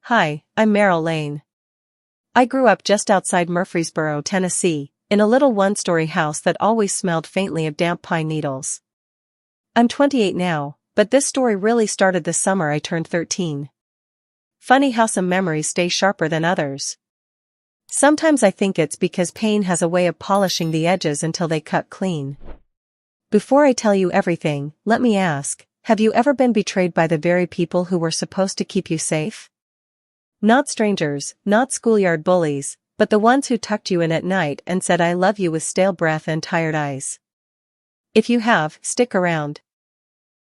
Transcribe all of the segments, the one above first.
Hi, I'm Meryl Lane. I grew up just outside Murfreesboro, Tennessee, in a little one-story house that always smelled faintly of damp pine needles. I'm 28 now, but this story really started the summer I turned 13. Funny how some memories stay sharper than others. Sometimes I think it's because pain has a way of polishing the edges until they cut clean. Before I tell you everything, let me ask, have you ever been betrayed by the very people who were supposed to keep you safe? Not strangers, not schoolyard bullies, but the ones who tucked you in at night and said I love you with stale breath and tired eyes. If you have, stick around.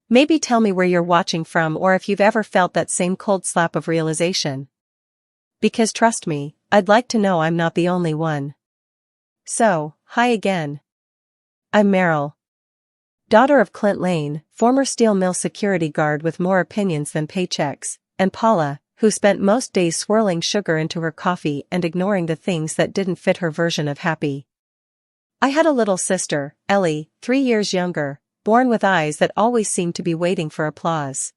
Maybe tell me where you're watching from or if you've ever felt that same cold slap of realization. Because trust me, I'd like to know I'm not the only one. So, hi again. I'm Meryl. Daughter of Clint Lane, former steel mill security guard with more opinions than paychecks, and Paula, who spent most days swirling sugar into her coffee and ignoring the things that didn't fit her version of happy. I had a little sister, Ellie, 3 years younger, born with eyes that always seemed to be waiting for applause.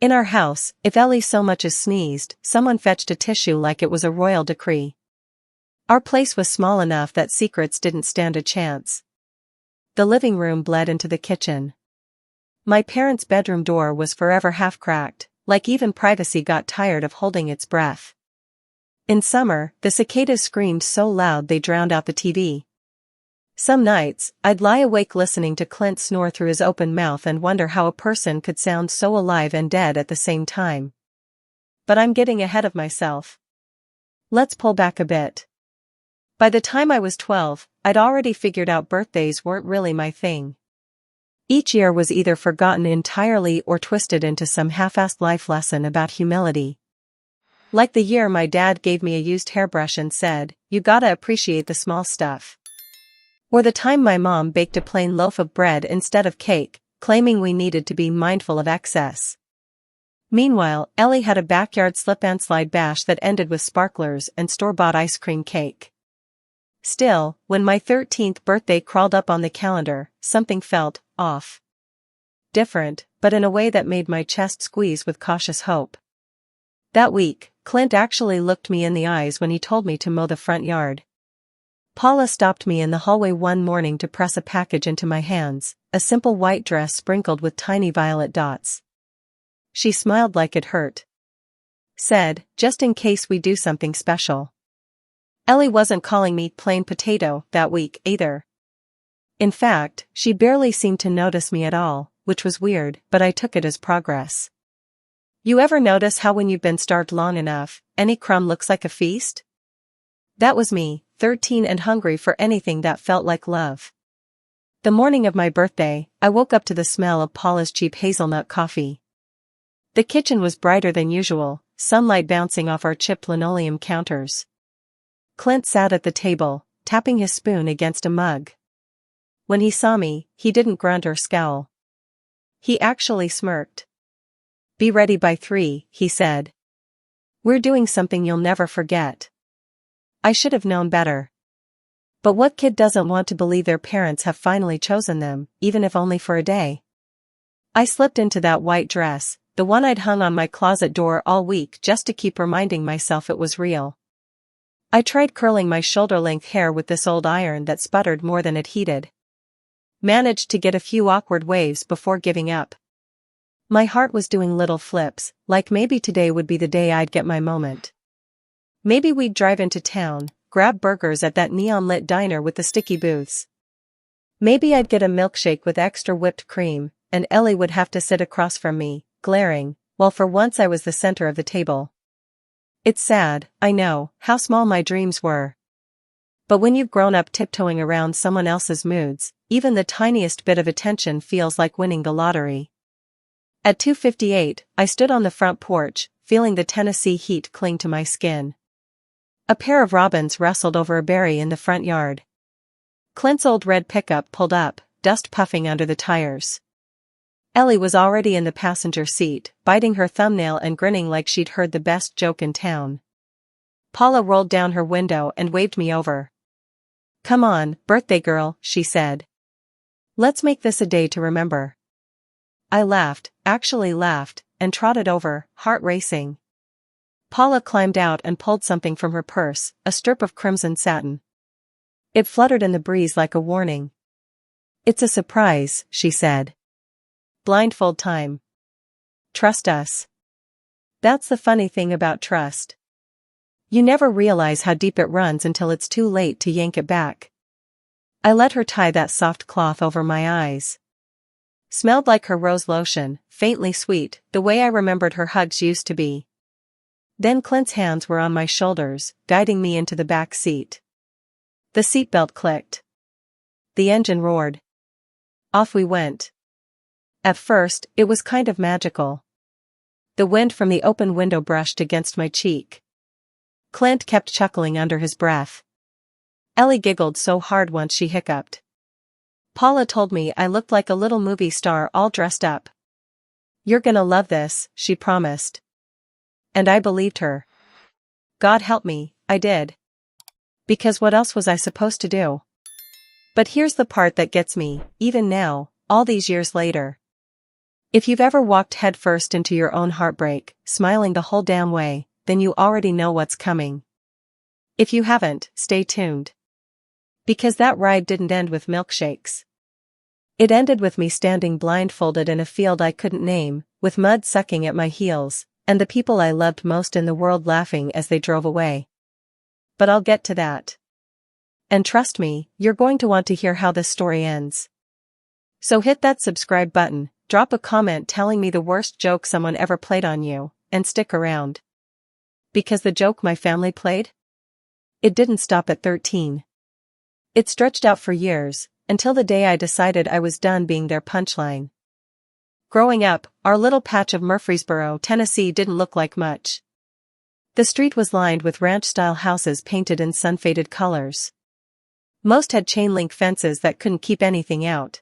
In our house, if Ellie so much as sneezed, someone fetched a tissue like it was a royal decree. Our place was small enough that secrets didn't stand a chance. The living room bled into the kitchen. My parents' bedroom door was forever half-cracked, like even privacy got tired of holding its breath. In summer, the cicadas screamed so loud they drowned out the TV. Some nights, I'd lie awake listening to Clint snore through his open mouth and wonder how a person could sound so alive and dead at the same time. But I'm getting ahead of myself. Let's pull back a bit. By the time I was 12, I'd already figured out birthdays weren't really my thing. Each year was either forgotten entirely or twisted into some half-assed life lesson about humility. Like the year my dad gave me a used hairbrush and said, "You gotta appreciate the small stuff." Or the time my mom baked a plain loaf of bread instead of cake, claiming we needed to be mindful of excess. Meanwhile, Ellie had a backyard slip-and-slide bash that ended with sparklers and store-bought ice cream cake. Still, when my 13th birthday crawled up on the calendar, something felt off. Different, but in a way that made my chest squeeze with cautious hope. That week, Clint actually looked me in the eyes when he told me to mow the front yard. Paula stopped me in the hallway one morning to press a package into my hands, a simple white dress sprinkled with tiny violet dots. She smiled like it hurt. Said, "Just in case we do something special." Ellie wasn't calling me plain potato that week either. In fact, she barely seemed to notice me at all, which was weird, but I took it as progress. You ever notice how when you've been starved long enough, any crumb looks like a feast? That was me, 13 and hungry for anything that felt like love. The morning of my birthday, I woke up to the smell of Paula's cheap hazelnut coffee. The kitchen was brighter than usual, sunlight bouncing off our chipped linoleum counters. Clint sat at the table, tapping his spoon against a mug. When he saw me, he didn't grunt or scowl. He actually smirked. "Be ready by 3, he said. "We're doing something you'll never forget." I should have known better. But what kid doesn't want to believe their parents have finally chosen them, even if only for a day? I slipped into that white dress, the one I'd hung on my closet door all week just to keep reminding myself it was real. I tried curling my shoulder-length hair with this old iron that sputtered more than it heated. Managed to get a few awkward waves before giving up. My heart was doing little flips, like maybe today would be the day I'd get my moment. Maybe we'd drive into town, grab burgers at that neon-lit diner with the sticky booths. Maybe I'd get a milkshake with extra whipped cream, and Ellie would have to sit across from me, glaring, while for once I was the center of the table. It's sad, I know, how small my dreams were. But when you've grown up tiptoeing around someone else's moods, even the tiniest bit of attention feels like winning the lottery. At 2:58, I stood on the front porch, feeling the Tennessee heat cling to my skin. A pair of robins rustled over a berry in the front yard. Clint's old red pickup pulled up, dust puffing under the tires. Ellie was already in the passenger seat, biting her thumbnail and grinning like she'd heard the best joke in town. Paula rolled down her window and waved me over. "Come on, birthday girl," she said. "Let's make this a day to remember." I laughed, actually laughed, and trotted over, heart racing. Paula climbed out and pulled something from her purse, a strip of crimson satin. It fluttered in the breeze like a warning. "It's a surprise," she said. "Blindfold time. Trust us." That's the funny thing about trust. You never realize how deep it runs until it's too late to yank it back. I let her tie that soft cloth over my eyes. Smelled like her rose lotion, faintly sweet, the way I remembered her hugs used to be. Then Clint's hands were on my shoulders, guiding me into the back seat. The seatbelt clicked. The engine roared. Off we went. At first, it was kind of magical. The wind from the open window brushed against my cheek. Clint kept chuckling under his breath. Ellie giggled so hard once she hiccuped. Paula told me I looked like a little movie star all dressed up. "You're gonna love this," she promised. And I believed her. God help me, I did. Because what else was I supposed to do? But here's the part that gets me, even now, all these years later. If you've ever walked headfirst into your own heartbreak, smiling the whole damn way, then you already know what's coming. If you haven't, stay tuned. Because that ride didn't end with milkshakes. It ended with me standing blindfolded in a field I couldn't name, with mud sucking at my heels, and the people I loved most in the world laughing as they drove away. But I'll get to that. And trust me, you're going to want to hear how this story ends. So hit that subscribe button, drop a comment telling me the worst joke someone ever played on you, and stick around. Because the joke my family played? It didn't stop at 13. It stretched out for years, until the day I decided I was done being their punchline. Growing up, our little patch of Murfreesboro, Tennessee didn't look like much. The street was lined with ranch-style houses painted in sun-faded colors. Most had chain-link fences that couldn't keep anything out.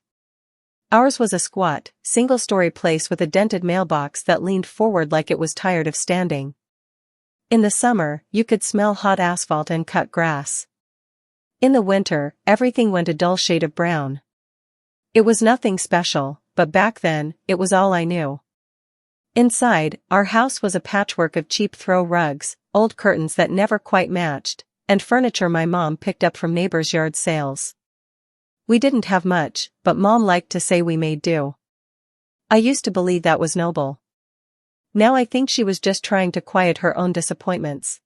Ours was a squat, single-story place with a dented mailbox that leaned forward like it was tired of standing. In the summer, you could smell hot asphalt and cut grass. In the winter, everything went a dull shade of brown. It was nothing special, but back then, it was all I knew. Inside, our house was a patchwork of cheap throw rugs, old curtains that never quite matched, and furniture my mom picked up from neighbors' yard sales. We didn't have much, but Mom liked to say we made do. I used to believe that was noble. Now I think she was just trying to quiet her own disappointments.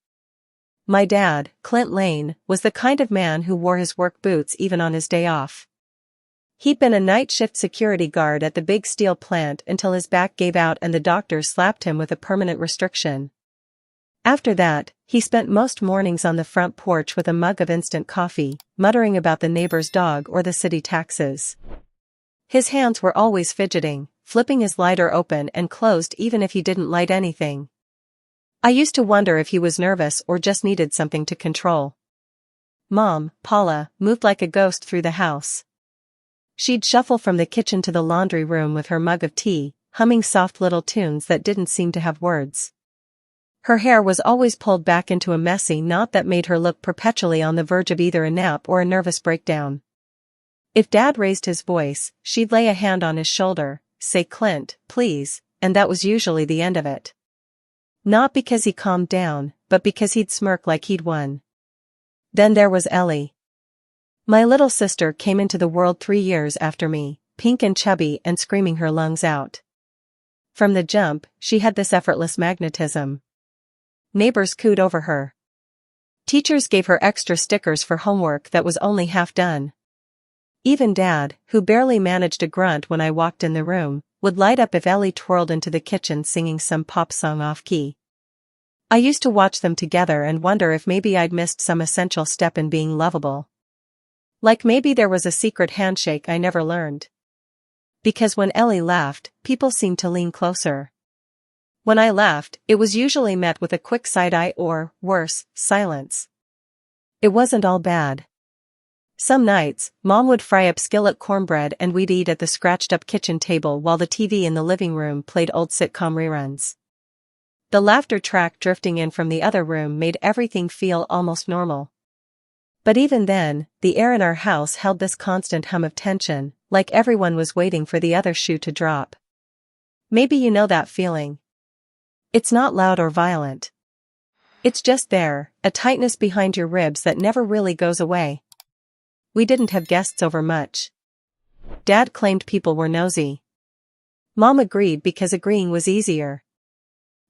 My dad, Clint Lane, was the kind of man who wore his work boots even on his day off. He'd been a night shift security guard at the big steel plant until his back gave out and the doctors slapped him with a permanent restriction. After that, he spent most mornings on the front porch with a mug of instant coffee, muttering about the neighbor's dog or the city taxes. His hands were always fidgeting, flipping his lighter open and closed even if he didn't light anything. I used to wonder if he was nervous or just needed something to control. Mom, Paula, moved like a ghost through the house. She'd shuffle from the kitchen to the laundry room with her mug of tea, humming soft little tunes that didn't seem to have words. Her hair was always pulled back into a messy knot that made her look perpetually on the verge of either a nap or a nervous breakdown. If Dad raised his voice, she'd lay a hand on his shoulder, say "Clint, please," and that was usually the end of it. Not because he calmed down, but because he'd smirk like he'd won. Then there was Ellie. My little sister came into the world 3 years after me, pink and chubby and screaming her lungs out. From the jump, she had this effortless magnetism. Neighbors cooed over her. Teachers gave her extra stickers for homework that was only half done. Even Dad, who barely managed a grunt when I walked in the room, would light up if Ellie twirled into the kitchen singing some pop song off-key. I used to watch them together and wonder if maybe I'd missed some essential step in being lovable. Like maybe there was a secret handshake I never learned. Because when Ellie laughed, people seemed to lean closer. When I laughed, it was usually met with a quick side-eye or, worse, silence. It wasn't all bad. Some nights, Mom would fry up skillet cornbread and we'd eat at the scratched-up kitchen table while the TV in the living room played old sitcom reruns. The laughter track drifting in from the other room made everything feel almost normal. But even then, the air in our house held this constant hum of tension, like everyone was waiting for the other shoe to drop. Maybe you know that feeling. It's not loud or violent. It's just there, a tightness behind your ribs that never really goes away. We didn't have guests over much. Dad claimed people were nosy. Mom agreed because agreeing was easier.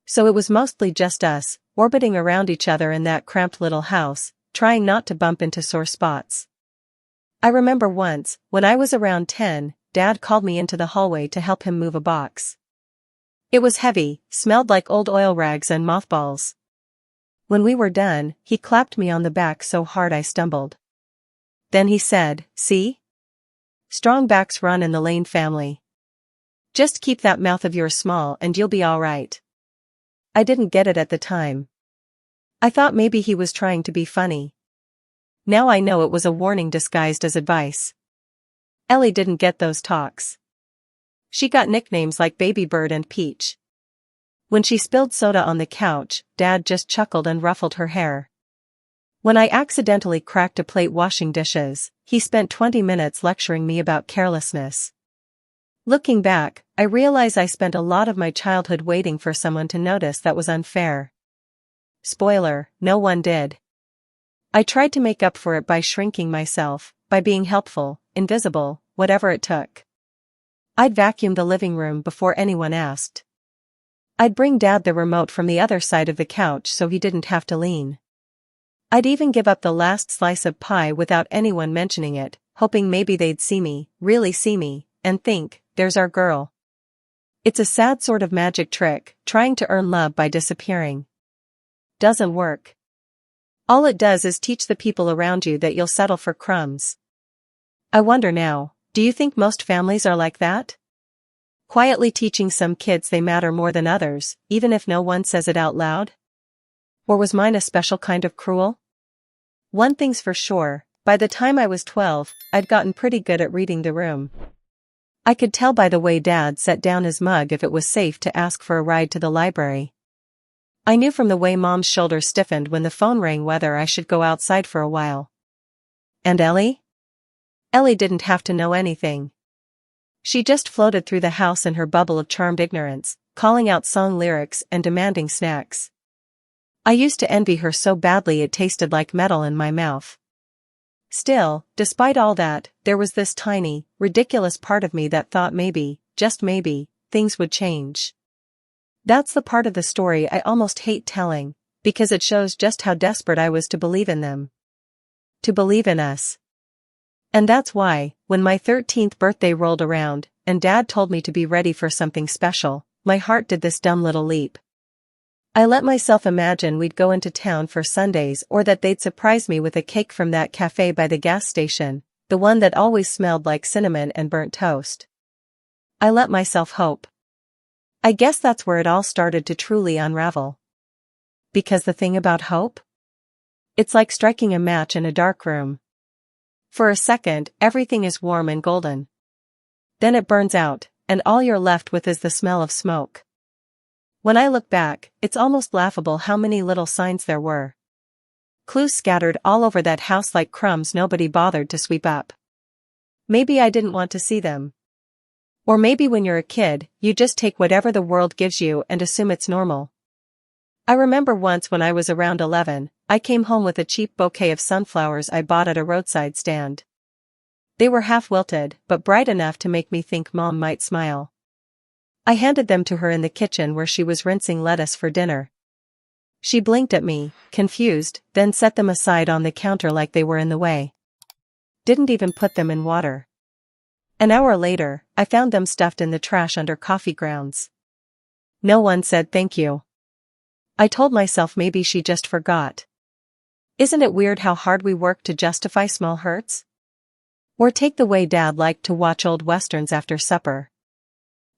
So it was mostly just us, orbiting around each other in that cramped little house, trying not to bump into sore spots. I remember once, when I was around 10, Dad called me into the hallway to help him move a box. It was heavy, smelled like old oil rags and mothballs. When we were done, he clapped me on the back so hard I stumbled. Then he said, "See? Strong backs run in the Lane family. Just keep that mouth of yours small and you'll be all right." I didn't get it at the time. I thought maybe he was trying to be funny. Now I know it was a warning disguised as advice. Ellie didn't get those talks. She got nicknames like Baby Bird and Peach. When she spilled soda on the couch, Dad just chuckled and ruffled her hair. When I accidentally cracked a plate washing dishes, he spent 20 minutes lecturing me about carelessness. Looking back, I realize I spent a lot of my childhood waiting for someone to notice that was unfair. Spoiler, no one did. I tried to make up for it by shrinking myself, by being helpful, invisible, whatever it took. I'd vacuum the living room before anyone asked. I'd bring Dad the remote from the other side of the couch so he didn't have to lean. I'd even give up the last slice of pie without anyone mentioning it, hoping maybe they'd see me, really see me, and think, "There's our girl." It's a sad sort of magic trick, trying to earn love by disappearing. Doesn't work. All it does is teach the people around you that you'll settle for crumbs. I wonder now, do you think most families are like that? Quietly teaching some kids they matter more than others, even if no one says it out loud? Or was mine a special kind of cruel? One thing's for sure, by the time I was 12, I'd gotten pretty good at reading the room. I could tell by the way Dad set down his mug if it was safe to ask for a ride to the library. I knew from the way Mom's shoulders stiffened when the phone rang whether I should go outside for a while. And Ellie? Ellie didn't have to know anything. She just floated through the house in her bubble of charmed ignorance, calling out song lyrics and demanding snacks. I used to envy her so badly it tasted like metal in my mouth. Still, despite all that, there was this tiny, ridiculous part of me that thought maybe, just maybe, things would change. That's the part of the story I almost hate telling, because it shows just how desperate I was to believe in them. To believe in us. And that's why, when my 13th birthday rolled around, and Dad told me to be ready for something special, my heart did this dumb little leap. I let myself imagine we'd go into town for Sundays or that they'd surprise me with a cake from that cafe by the gas station, the one that always smelled like cinnamon and burnt toast. I let myself hope. I guess that's where it all started to truly unravel. Because the thing about hope? It's like striking a match in a dark room. For a second, everything is warm and golden. Then it burns out, and all you're left with is the smell of smoke. When I look back, it's almost laughable how many little signs there were. Clues scattered all over that house like crumbs nobody bothered to sweep up. Maybe I didn't want to see them. Or maybe when you're a kid, you just take whatever the world gives you and assume it's normal. I remember once when I was around 11, I came home with a cheap bouquet of sunflowers I bought at a roadside stand. They were half wilted, but bright enough to make me think Mom might smile. I handed them to her in the kitchen where she was rinsing lettuce for dinner. She blinked at me, confused, then set them aside on the counter like they were in the way. Didn't even put them in water. An hour later, I found them stuffed in the trash under coffee grounds. No one said thank you. I told myself maybe she just forgot. Isn't it weird how hard we work to justify small hurts? Or take the way Dad liked to watch old westerns after supper.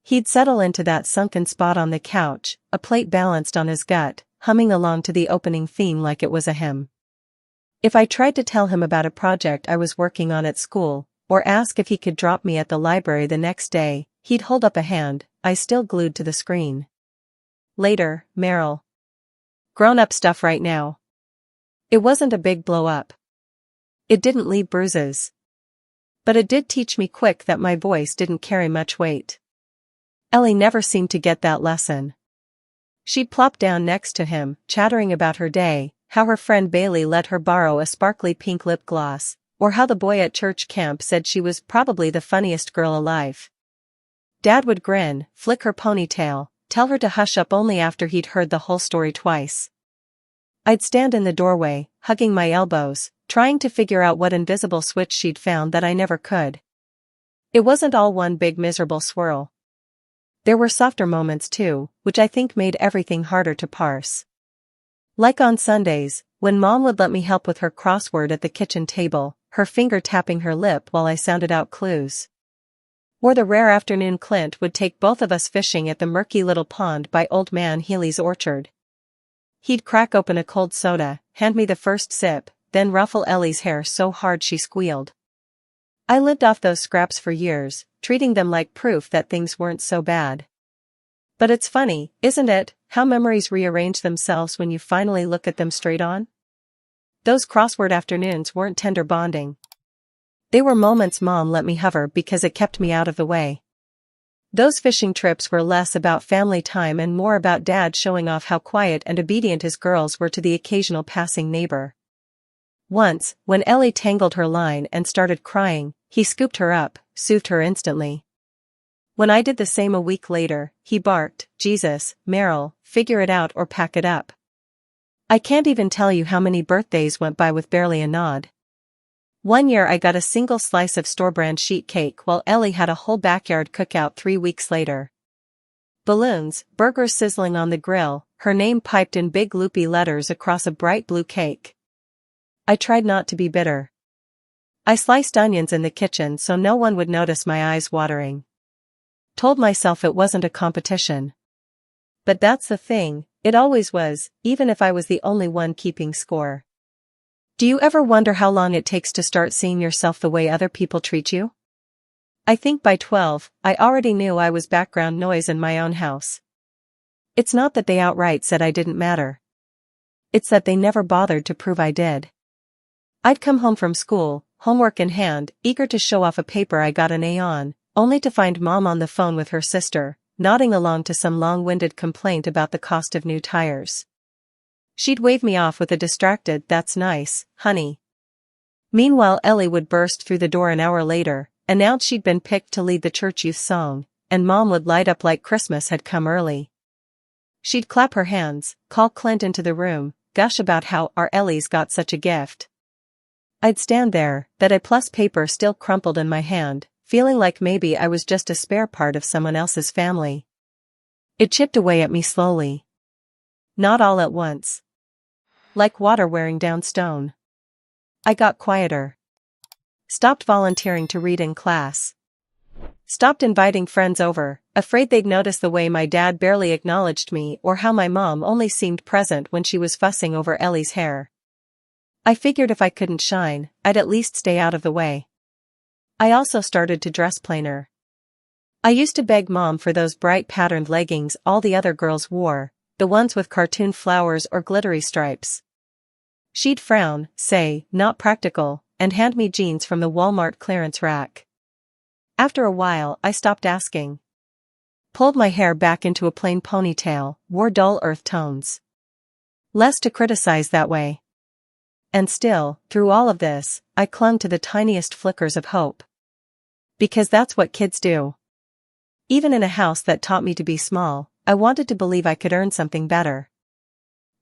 He'd settle into that sunken spot on the couch, a plate balanced on his gut, humming along to the opening theme like it was a hymn. If I tried to tell him about a project I was working on at school, or ask if he could drop me at the library the next day, he'd hold up a hand, eyes still glued to the screen. Later, Meryl. Grown-up stuff right now. It wasn't a big blow-up. It didn't leave bruises. But it did teach me quick that my voice didn't carry much weight. Ellie never seemed to get that lesson. She'd plop down next to him, chattering about her day, how her friend Bailey let her borrow a sparkly pink lip gloss, or how the boy at church camp said she was probably the funniest girl alive. Dad would grin, flick her ponytail, tell her to hush up only after he'd heard the whole story twice. I'd stand in the doorway, hugging my elbows, trying to figure out what invisible switch she'd found that I never could. It wasn't all one big miserable swirl. There were softer moments too, which I think made everything harder to parse. Like on Sundays, when Mom would let me help with her crossword at the kitchen table, her finger tapping her lip while I sounded out clues. Or the rare afternoon Clint would take both of us fishing at the murky little pond by Old Man Healy's orchard. He'd crack open a cold soda, hand me the first sip, then ruffle Ellie's hair so hard she squealed. I lived off those scraps for years, treating them like proof that things weren't so bad. But it's funny, isn't it, how memories rearrange themselves when you finally look at them straight on? Those crossword afternoons weren't tender bonding. They were moments Mom let me hover because it kept me out of the way. Those fishing trips were less about family time and more about Dad showing off how quiet and obedient his girls were to the occasional passing neighbor. Once, when Ellie tangled her line and started crying, he scooped her up, soothed her instantly. When I did the same a week later, he barked, "Jesus, Meryl, figure it out or pack it up." I can't even tell you how many birthdays went by with barely a nod. One year I got a single slice of store-brand sheet cake while Ellie had a whole backyard cookout 3 weeks later. Balloons, burgers sizzling on the grill, her name piped in big loopy letters across a bright blue cake. I tried not to be bitter. I sliced onions in the kitchen so no one would notice my eyes watering. Told myself it wasn't a competition. But that's the thing, it always was, even if I was the only one keeping score. Do you ever wonder how long it takes to start seeing yourself the way other people treat you? I think by 12, I already knew I was background noise in my own house. It's not that they outright said I didn't matter. It's that they never bothered to prove I did. I'd come home from school, homework in hand, eager to show off a paper I got an A on, only to find Mom on the phone with her sister, nodding along to some long-winded complaint about the cost of new tires. She'd wave me off with a distracted "That's nice, honey." Meanwhile Ellie would burst through the door an hour later, announce she'd been picked to lead the church youth song, and Mom would light up like Christmas had come early. She'd clap her hands, call Clint into the room, gush about how our Ellie's got such a gift. I'd stand there, that A+ paper still crumpled in my hand, feeling like maybe I was just a spare part of someone else's family. It chipped away at me slowly. Not all at once. Like water wearing down stone. I got quieter. Stopped volunteering to read in class. Stopped inviting friends over, afraid they'd notice the way my dad barely acknowledged me or how my mom only seemed present when she was fussing over Ellie's hair. I figured if I couldn't shine, I'd at least stay out of the way. I also started to dress plainer. I used to beg Mom for those bright patterned leggings all the other girls wore, the ones with cartoon flowers or glittery stripes. She'd frown, say, "Not practical," and hand me jeans from the Walmart clearance rack. After a while, I stopped asking. Pulled my hair back into a plain ponytail, wore dull earth tones. Less to criticize that way. And still, through all of this, I clung to the tiniest flickers of hope. Because that's what kids do. Even in a house that taught me to be small, I wanted to believe I could earn something better.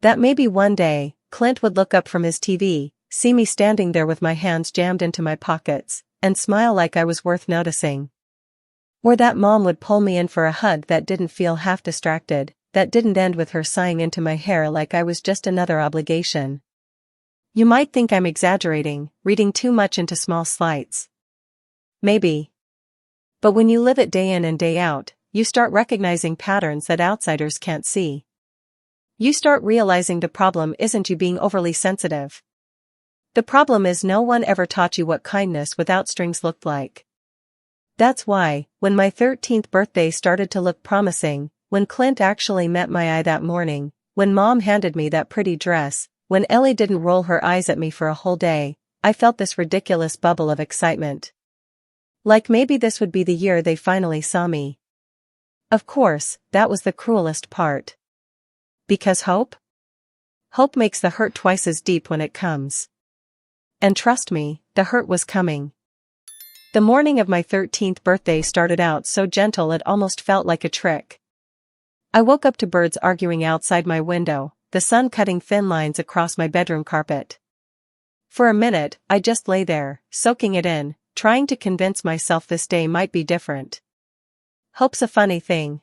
That maybe one day, Clint would look up from his TV, see me standing there with my hands jammed into my pockets, and smile like I was worth noticing. Or that Mom would pull me in for a hug that didn't feel half distracted, that didn't end with her sighing into my hair like I was just another obligation. You might think I'm exaggerating, reading too much into small slights. Maybe. But when you live it day in and day out, you start recognizing patterns that outsiders can't see. You start realizing the problem isn't you being overly sensitive. The problem is no one ever taught you what kindness without strings looked like. That's why, when my 13th birthday started to look promising, when Clint actually met my eye that morning, when Mom handed me that pretty dress, when Ellie didn't roll her eyes at me for a whole day, I felt this ridiculous bubble of excitement. Like maybe this would be the year they finally saw me. Of course, that was the cruelest part. Because hope? Hope makes the hurt twice as deep when it comes. And trust me, the hurt was coming. The morning of my 13th birthday started out so gentle it almost felt like a trick. I woke up to birds arguing outside my window, the sun cutting thin lines across my bedroom carpet. For a minute, I just lay there, soaking it in, trying to convince myself this day might be different. Hope's a funny thing.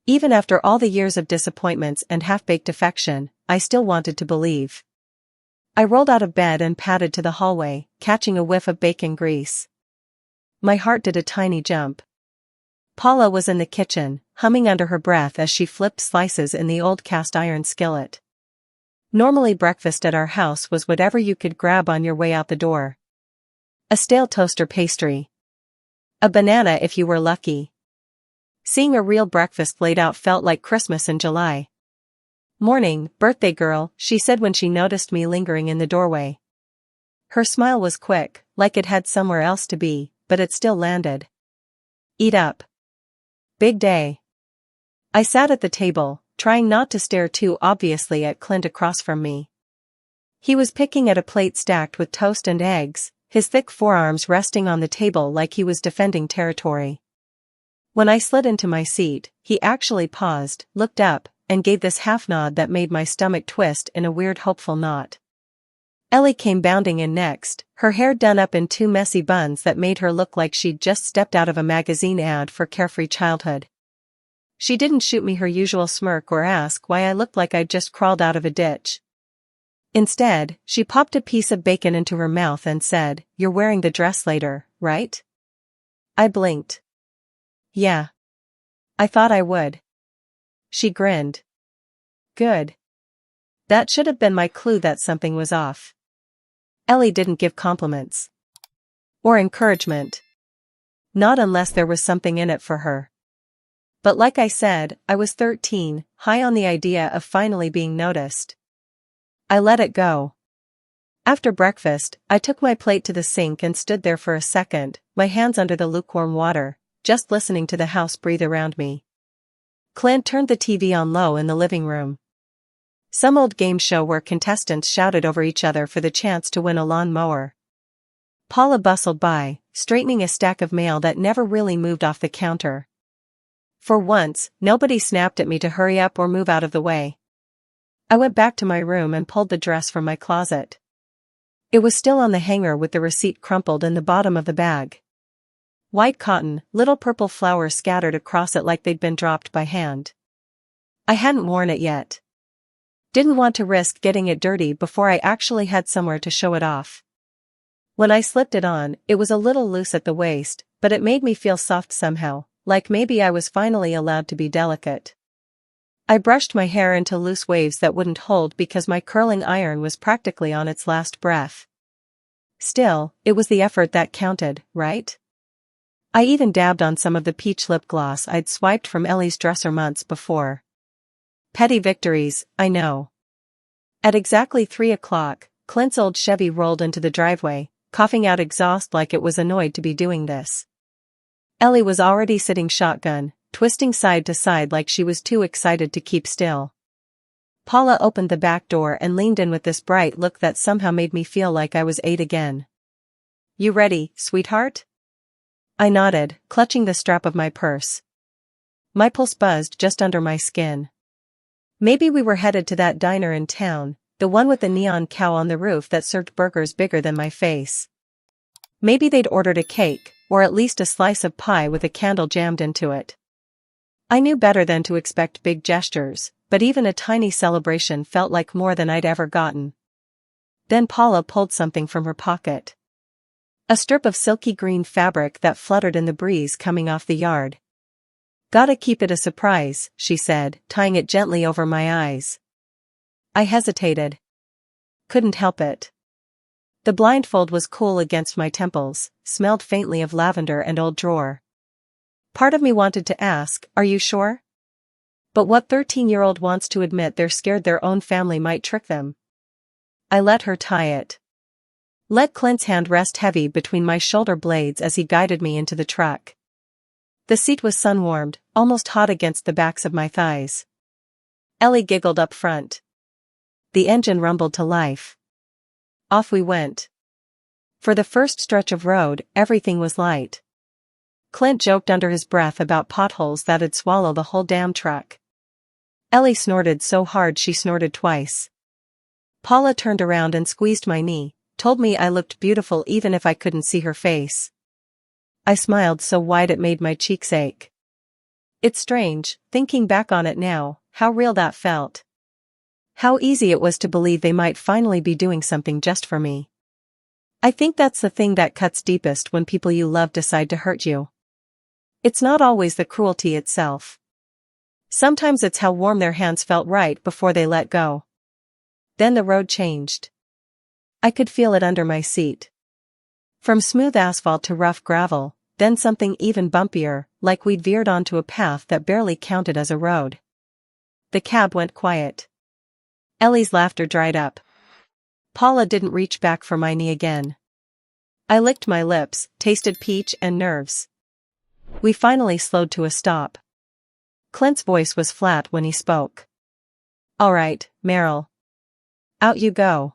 Even after all the years of disappointments and half-baked affection, I still wanted to believe. I rolled out of bed and padded to the hallway, catching a whiff of bacon grease. My heart did a tiny jump. Paula was in the kitchen, humming under her breath as she flipped slices in the old cast-iron skillet. Normally breakfast at our house was whatever you could grab on your way out the door. A stale toast or pastry. A banana if you were lucky. Seeing a real breakfast laid out felt like Christmas in July. "Morning, birthday girl," she said when she noticed me lingering in the doorway. Her smile was quick, like it had somewhere else to be, but it still landed. "Eat up. Big day." I sat at the table, trying not to stare too obviously at Clint across from me. He was picking at a plate stacked with toast and eggs, his thick forearms resting on the table like he was defending territory. When I slid into my seat, he actually paused, looked up, and gave this half-nod that made my stomach twist in a weird hopeful knot. Ellie came bounding in next, her hair done up in two messy buns that made her look like she'd just stepped out of a magazine ad for carefree childhood. She didn't shoot me her usual smirk or ask why I looked like I'd just crawled out of a ditch. Instead, she popped a piece of bacon into her mouth and said, "You're wearing the dress later, right?" I blinked. "Yeah. I thought I would." She grinned. "Good. That should have been my clue that something was off." Ellie didn't give compliments. Or encouragement. Not unless there was something in it for her. But like I said, I was 13, high on the idea of finally being noticed. I let it go. After breakfast, I took my plate to the sink and stood there for a second, my hands under the lukewarm water, just listening to the house breathe around me. Clint turned the TV on low in the living room. Some old game show where contestants shouted over each other for the chance to win a lawn mower. Paula bustled by, straightening a stack of mail that never really moved off the counter. For once, nobody snapped at me to hurry up or move out of the way. I went back to my room and pulled the dress from my closet. It was still on the hanger with the receipt crumpled in the bottom of the bag. White cotton, little purple flowers scattered across it like they'd been dropped by hand. I hadn't worn it yet. Didn't want to risk getting it dirty before I actually had somewhere to show it off. When I slipped it on, it was a little loose at the waist, but it made me feel soft somehow, like maybe I was finally allowed to be delicate. I brushed my hair into loose waves that wouldn't hold because my curling iron was practically on its last breath. Still, it was the effort that counted, right? I even dabbed on some of the peach lip gloss I'd swiped from Ellie's dresser months before. Petty victories, I know. At exactly 3 o'clock, Clint's old Chevy rolled into the driveway, coughing out exhaust like it was annoyed to be doing this. Ellie was already sitting shotgun, twisting side to side like she was too excited to keep still. Paula opened the back door and leaned in with this bright look that somehow made me feel like I was 8 again. "You ready, sweetheart?" I nodded, clutching the strap of my purse. My pulse buzzed just under my skin. Maybe we were headed to that diner in town, the one with the neon cow on the roof that served burgers bigger than my face. Maybe they'd ordered a cake, or at least a slice of pie with a candle jammed into it. I knew better than to expect big gestures, but even a tiny celebration felt like more than I'd ever gotten. Then Paula pulled something from her pocket. A strip of silky green fabric that fluttered in the breeze coming off the yard. "Gotta keep it a surprise," she said, tying it gently over my eyes. I hesitated. Couldn't help it. The blindfold was cool against my temples, smelled faintly of lavender and old drawer. Part of me wanted to ask, "Are you sure?" But what 13-year-old wants to admit they're scared their own family might trick them? I let her tie it. Let Clint's hand rest heavy between my shoulder blades as he guided me into the truck. The seat was sun-warmed, almost hot against the backs of my thighs. Ellie giggled up front. The engine rumbled to life. Off we went. For the first stretch of road, everything was light. Clint joked under his breath about potholes that'd swallow the whole damn truck. Ellie snorted so hard she snorted twice. Paula turned around and squeezed my knee, told me I looked beautiful even if I couldn't see her face. I smiled so wide it made my cheeks ache. It's strange, thinking back on it now, how real that felt. How easy it was to believe they might finally be doing something just for me. I think that's the thing that cuts deepest when people you love decide to hurt you. It's not always the cruelty itself. Sometimes it's how warm their hands felt right before they let go. Then the road changed. I could feel it under my seat. From smooth asphalt to rough gravel, then something even bumpier, like we'd veered onto a path that barely counted as a road. The cab went quiet. Ellie's laughter dried up. Paula didn't reach back for my knee again. I licked my lips, tasted peach and nerves. We finally slowed to a stop. Clint's voice was flat when he spoke. All right, Meryl. Out you go.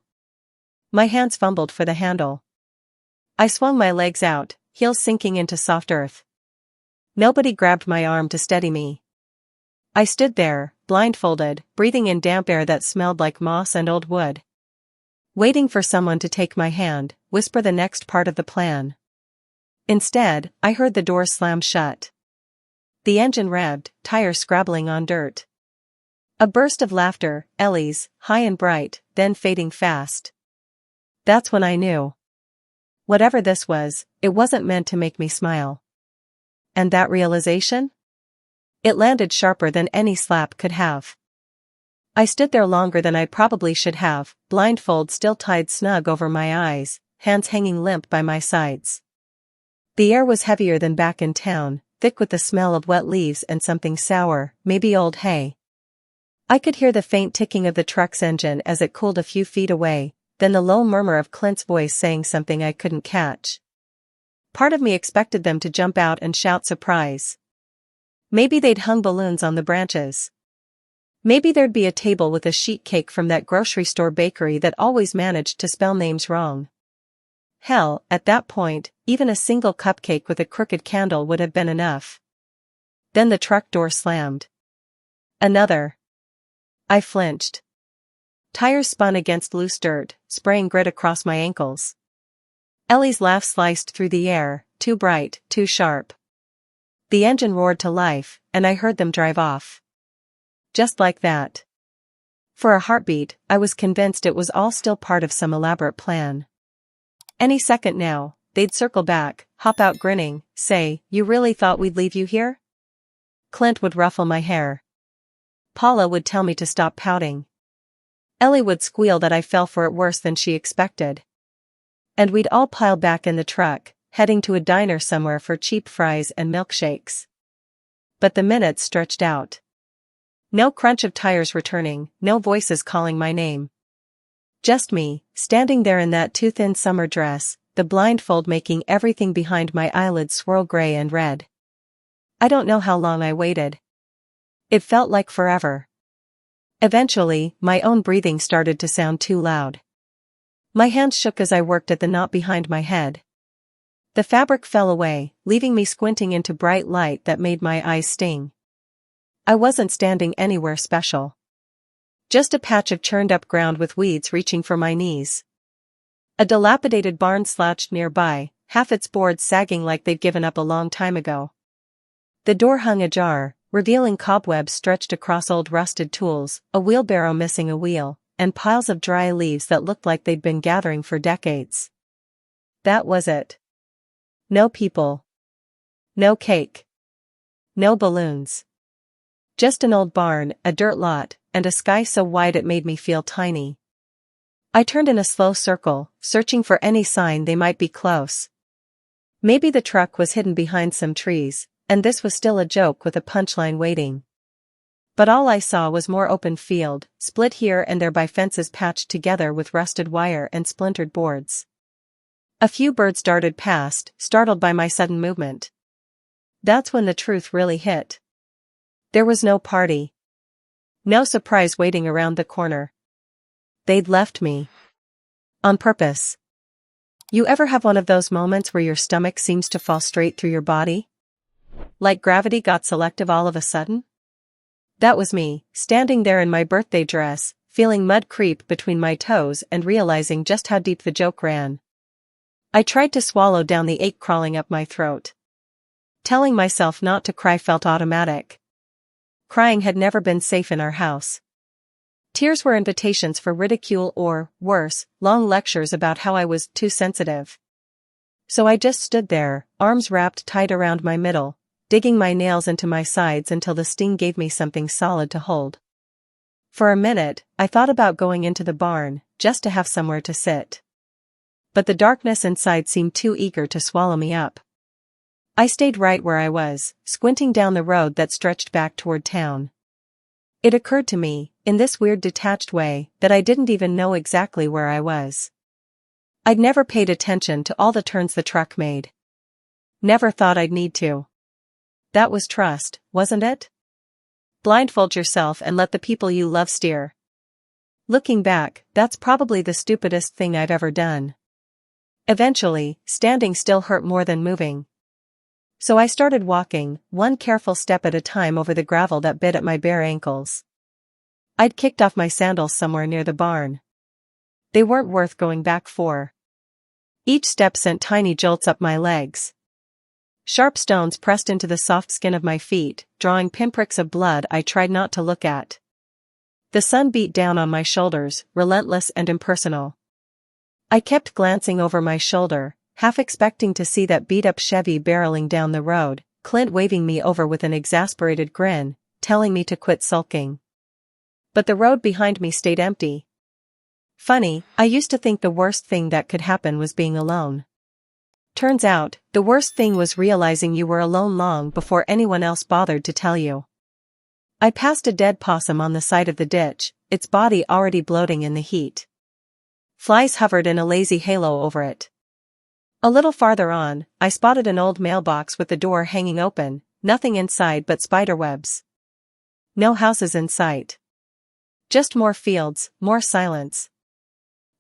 My hands fumbled for the handle. I swung my legs out, heels sinking into soft earth. Nobody grabbed my arm to steady me. I stood there, blindfolded, breathing in damp air that smelled like moss and old wood. Waiting for someone to take my hand, whisper the next part of the plan. Instead, I heard the door slam shut. The engine revved, tires scrabbling on dirt. A burst of laughter, Ellie's, high and bright, then fading fast. That's when I knew. Whatever this was, it wasn't meant to make me smile. And that realization? It landed sharper than any slap could have. I stood there longer than I probably should have, blindfold still tied snug over my eyes, hands hanging limp by my sides. The air was heavier than back in town, thick with the smell of wet leaves and something sour, maybe old hay. I could hear the faint ticking of the truck's engine as it cooled a few feet away, then the low murmur of Clint's voice saying something I couldn't catch. Part of me expected them to jump out and shout surprise. Maybe they'd hung balloons on the branches. Maybe there'd be a table with a sheet cake from that grocery store bakery that always managed to spell names wrong. Hell, at that point, even a single cupcake with a crooked candle would have been enough. Then the truck door slammed. Another. I flinched. Tires spun against loose dirt, spraying grit across my ankles. Ellie's laugh sliced through the air, too bright, too sharp. The engine roared to life, and I heard them drive off. Just like that. For a heartbeat, I was convinced it was all still part of some elaborate plan. Any second now, they'd circle back, hop out grinning, say, "You really thought we'd leave you here?" Clint would ruffle my hair. Paula would tell me to stop pouting. Ellie would squeal that I fell for it worse than she expected. And we'd all pile back in the truck, heading to a diner somewhere for cheap fries and milkshakes. But the minutes stretched out. No crunch of tires returning, no voices calling my name. Just me, standing there in that too-thin summer dress, the blindfold making everything behind my eyelids swirl gray and red. I don't know how long I waited. It felt like forever. Eventually, my own breathing started to sound too loud. My hands shook as I worked at the knot behind my head. The fabric fell away, leaving me squinting into bright light that made my eyes sting. I wasn't standing anywhere special. Just a patch of churned-up ground with weeds reaching for my knees. A dilapidated barn slouched nearby, half its boards sagging like they'd given up a long time ago. The door hung ajar, revealing cobwebs stretched across old rusted tools, a wheelbarrow missing a wheel, and piles of dry leaves that looked like they'd been gathering for decades. That was it. No people. No cake. No balloons. Just an old barn, a dirt lot, and a sky so wide it made me feel tiny. I turned in a slow circle, searching for any sign they might be close. Maybe the truck was hidden behind some trees, and this was still a joke with a punchline waiting. But all I saw was more open field, split here and there by fences patched together with rusted wire and splintered boards. A few birds darted past, startled by my sudden movement. That's when the truth really hit. There was no party. No surprise waiting around the corner. They'd left me. On purpose. You ever have one of those moments where your stomach seems to fall straight through your body? Like gravity got selective all of a sudden? That was me, standing there in my birthday dress, feeling mud creep between my toes and realizing just how deep the joke ran. I tried to swallow down the ache crawling up my throat. Telling myself not to cry felt automatic. Crying had never been safe in our house. Tears were invitations for ridicule or, worse, long lectures about how I was too sensitive. So I just stood there, arms wrapped tight around my middle, digging my nails into my sides until the sting gave me something solid to hold. For a minute, I thought about going into the barn, just to have somewhere to sit. But the darkness inside seemed too eager to swallow me up. I stayed right where I was, squinting down the road that stretched back toward town. It occurred to me, in this weird detached way, that I didn't even know exactly where I was. I'd never paid attention to all the turns the truck made. Never thought I'd need to. That was trust, wasn't it? Blindfold yourself and let the people you love steer. Looking back, that's probably the stupidest thing I've ever done. Eventually, standing still hurt more than moving. So I started walking, one careful step at a time over the gravel that bit at my bare ankles. I'd kicked off my sandals somewhere near the barn. They weren't worth going back for. Each step sent tiny jolts up my legs. Sharp stones pressed into the soft skin of my feet, drawing pinpricks of blood I tried not to look at. The sun beat down on my shoulders, relentless and impersonal. I kept glancing over my shoulder, half expecting to see that beat-up Chevy barreling down the road, Clint waving me over with an exasperated grin, telling me to quit sulking. But the road behind me stayed empty. Funny, I used to think the worst thing that could happen was being alone. Turns out, the worst thing was realizing you were alone long before anyone else bothered to tell you. I passed a dead possum on the side of the ditch, its body already bloating in the heat. Flies hovered in a lazy halo over it. A little farther on, I spotted an old mailbox with the door hanging open, nothing inside but spiderwebs. No houses in sight. Just more fields, more silence.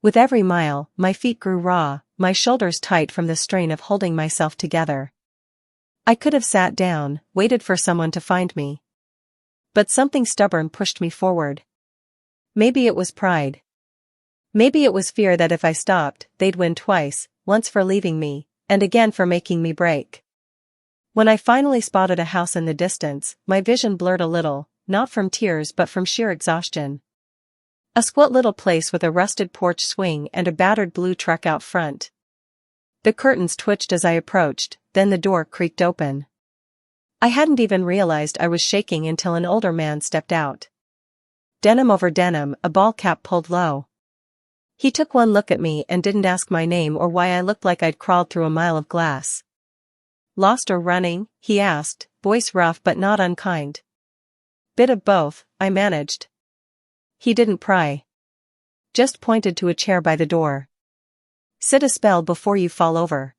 With every mile, my feet grew raw, my shoulders tight from the strain of holding myself together. I could have sat down, waited for someone to find me. But something stubborn pushed me forward. Maybe it was pride. Maybe it was fear that if I stopped, they'd win twice, once for leaving me, and again for making me break. When I finally spotted a house in the distance, my vision blurred a little, not from tears but from sheer exhaustion. A squat little place with a rusted porch swing and a battered blue truck out front. The curtains twitched as I approached, then the door creaked open. I hadn't even realized I was shaking until an older man stepped out. Denim over denim, a ball cap pulled low. He took one look at me and didn't ask my name or why I looked like I'd crawled through a mile of glass. Lost or running? He asked, voice rough but not unkind. Bit of both, I managed. He didn't pry. Just pointed to a chair by the door. Sit a spell before you fall over.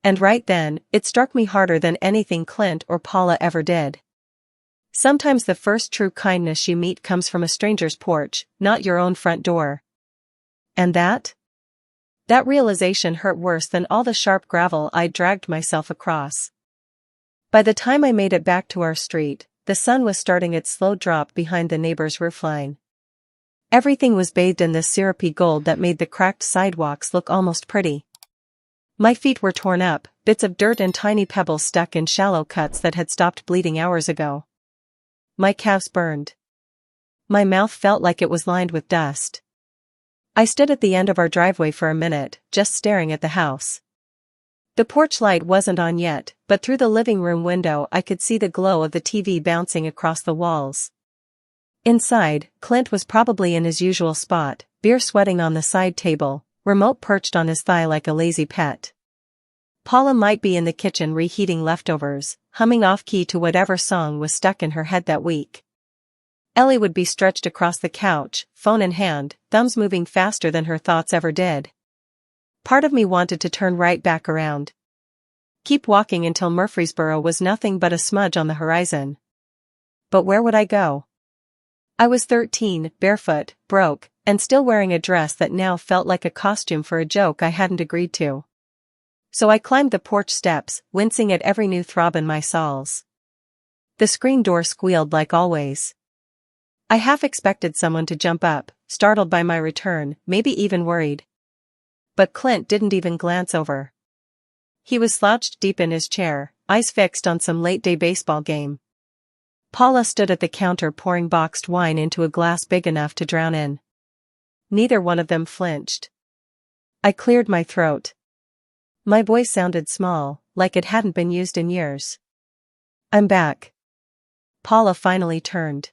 And right then, it struck me harder than anything Clint or Paula ever did. Sometimes the first true kindness you meet comes from a stranger's porch, not your own front door. And that realization hurt worse than all the sharp gravel I'd dragged myself across. By the time I made it back to our street, the sun was starting its slow drop behind the neighbor's roofline. Everything was bathed in this syrupy gold that made the cracked sidewalks look almost pretty. My feet were torn up, bits of dirt and tiny pebbles stuck in shallow cuts that had stopped bleeding hours ago. My calves burned. My mouth felt like it was lined with dust. I stood at the end of our driveway for a minute, just staring at the house. The porch light wasn't on yet, but through the living room window I could see the glow of the TV bouncing across the walls. Inside, Clint was probably in his usual spot, beer sweating on the side table, remote perched on his thigh like a lazy pet. Paula might be in the kitchen reheating leftovers, humming off-key to whatever song was stuck in her head that week. Ellie would be stretched across the couch, phone in hand, thumbs moving faster than her thoughts ever did. Part of me wanted to turn right back around. Keep walking until Murfreesboro was nothing but a smudge on the horizon. But where would I go? I was 13, barefoot, broke, and still wearing a dress that now felt like a costume for a joke I hadn't agreed to. So I climbed the porch steps, wincing at every new throb in my soles. The screen door squealed like always. I half expected someone to jump up, startled by my return, maybe even worried. But Clint didn't even glance over. He was slouched deep in his chair, eyes fixed on some late-day baseball game. Paula stood at the counter pouring boxed wine into a glass big enough to drown in. Neither one of them flinched. I cleared my throat. My voice sounded small, like it hadn't been used in years. "I'm back." Paula finally turned.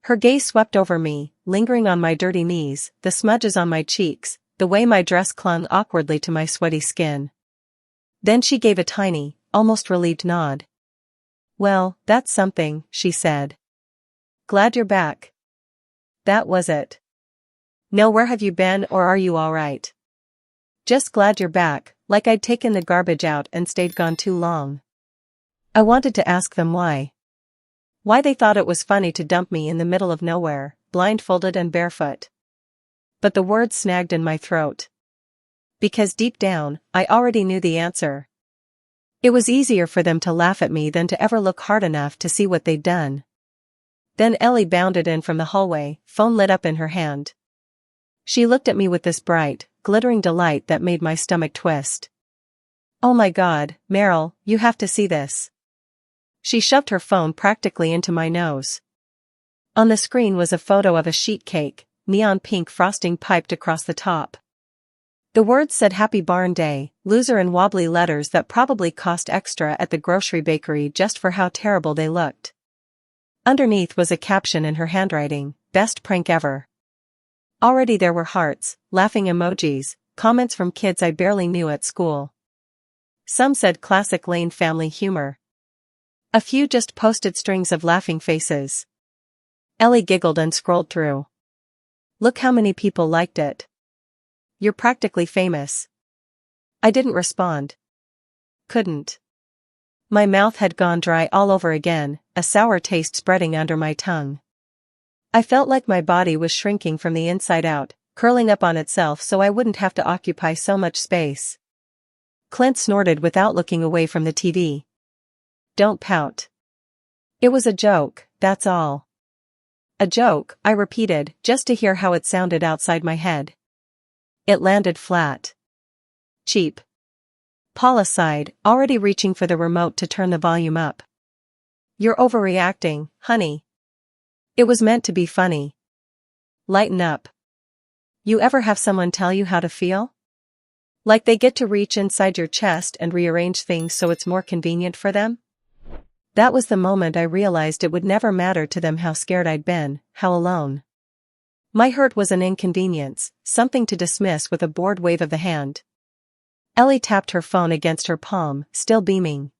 Her gaze swept over me, lingering on my dirty knees, the smudges on my cheeks, the way my dress clung awkwardly to my sweaty skin. Then she gave a tiny, almost relieved nod. "Well, that's something," she said. "Glad you're back." That was it. No "where have you been" or "are you all right?" Just glad you're back, like I'd taken the garbage out and stayed gone too long. I wanted to ask them why. Why they thought it was funny to dump me in the middle of nowhere, blindfolded and barefoot. But the words snagged in my throat. Because deep down, I already knew the answer. It was easier for them to laugh at me than to ever look hard enough to see what they'd done. Then Ellie bounded in from the hallway, phone lit up in her hand. She looked at me with this bright, glittering delight that made my stomach twist. "Oh my God, Meryl, you have to see this." She shoved her phone practically into my nose. On the screen was a photo of a sheet cake, neon pink frosting piped across the top. The words said "Happy Barn Day," loser in wobbly letters that probably cost extra at the grocery bakery just for how terrible they looked. Underneath was a caption in her handwriting, "Best prank ever." Already there were hearts, laughing emojis, comments from kids I barely knew at school. Some said classic Lane family humor. A few just posted strings of laughing faces. Ellie giggled and scrolled through. "Look how many people liked it. You're practically famous." I didn't respond. Couldn't. My mouth had gone dry all over again, a sour taste spreading under my tongue. I felt like my body was shrinking from the inside out, curling up on itself so I wouldn't have to occupy so much space. Clint snorted without looking away from the TV. "Don't pout. It was a joke, that's all." "A joke," I repeated, just to hear how it sounded outside my head. It landed flat. "Cheap." Paula sighed, already reaching for the remote to turn the volume up. "You're overreacting, honey. It was meant to be funny. Lighten up. You ever have someone tell you how to feel? Like they get to reach inside your chest and rearrange things so it's more convenient for them?" That was the moment I realized it would never matter to them how scared I'd been, how alone. My hurt was an inconvenience, something to dismiss with a bored wave of the hand. Ellie tapped her phone against her palm, still beaming.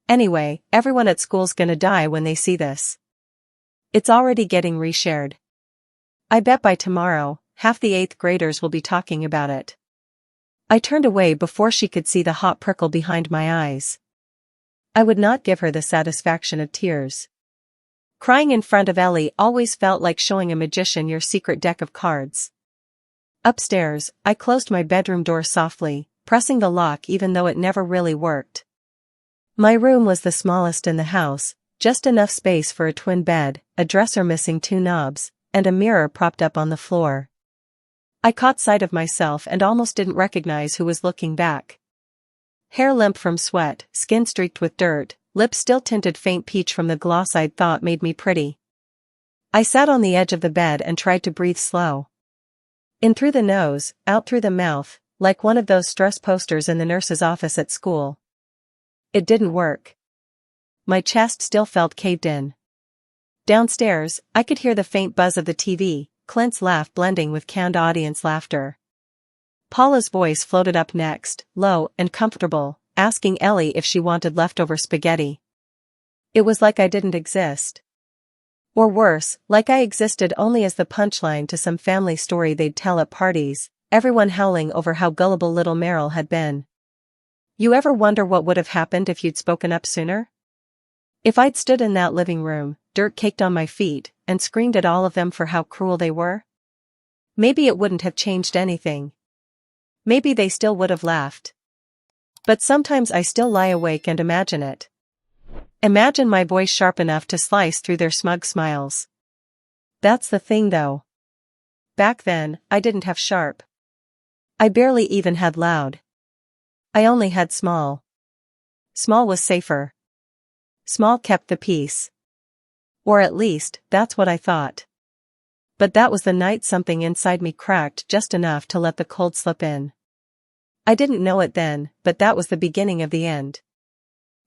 "Anyway, everyone at school's gonna die when they see this. It's already getting reshared. I bet by tomorrow, half the 8th graders will be talking about it." I turned away before she could see the hot prickle behind my eyes. I would not give her the satisfaction of tears. Crying in front of Ellie always felt like showing a magician your secret deck of cards. Upstairs, I closed my bedroom door softly, pressing the lock even though it never really worked. My room was the smallest in the house, just enough space for a twin bed, a dresser missing 2 knobs, and a mirror propped up on the floor. I caught sight of myself and almost didn't recognize who was looking back. Hair limp from sweat, skin streaked with dirt, lips still tinted faint peach from the gloss I'd thought made me pretty. I sat on the edge of the bed and tried to breathe slow. In through the nose, out through the mouth, like one of those stress posters in the nurse's office at school. It didn't work. My chest still felt caved in. Downstairs, I could hear the faint buzz of the TV, Clint's laugh blending with canned audience laughter. Paula's voice floated up next, low and comfortable, asking Ellie if she wanted leftover spaghetti. It was like I didn't exist. Or worse, like I existed only as the punchline to some family story they'd tell at parties, everyone howling over how gullible little Meryl had been. You ever wonder what would have happened if you'd spoken up sooner? If I'd stood in that living room, dirt caked on my feet, and screamed at all of them for how cruel they were, maybe it wouldn't have changed anything. Maybe they still would have laughed. But sometimes I still lie awake and imagine it. Imagine my voice sharp enough to slice through their smug smiles. That's the thing though. Back then, I didn't have sharp. I barely even had loud. I only had small. Small was safer. Small kept the peace. Or at least, that's what I thought. But that was the night something inside me cracked just enough to let the cold slip in. I didn't know it then, but that was the beginning of the end.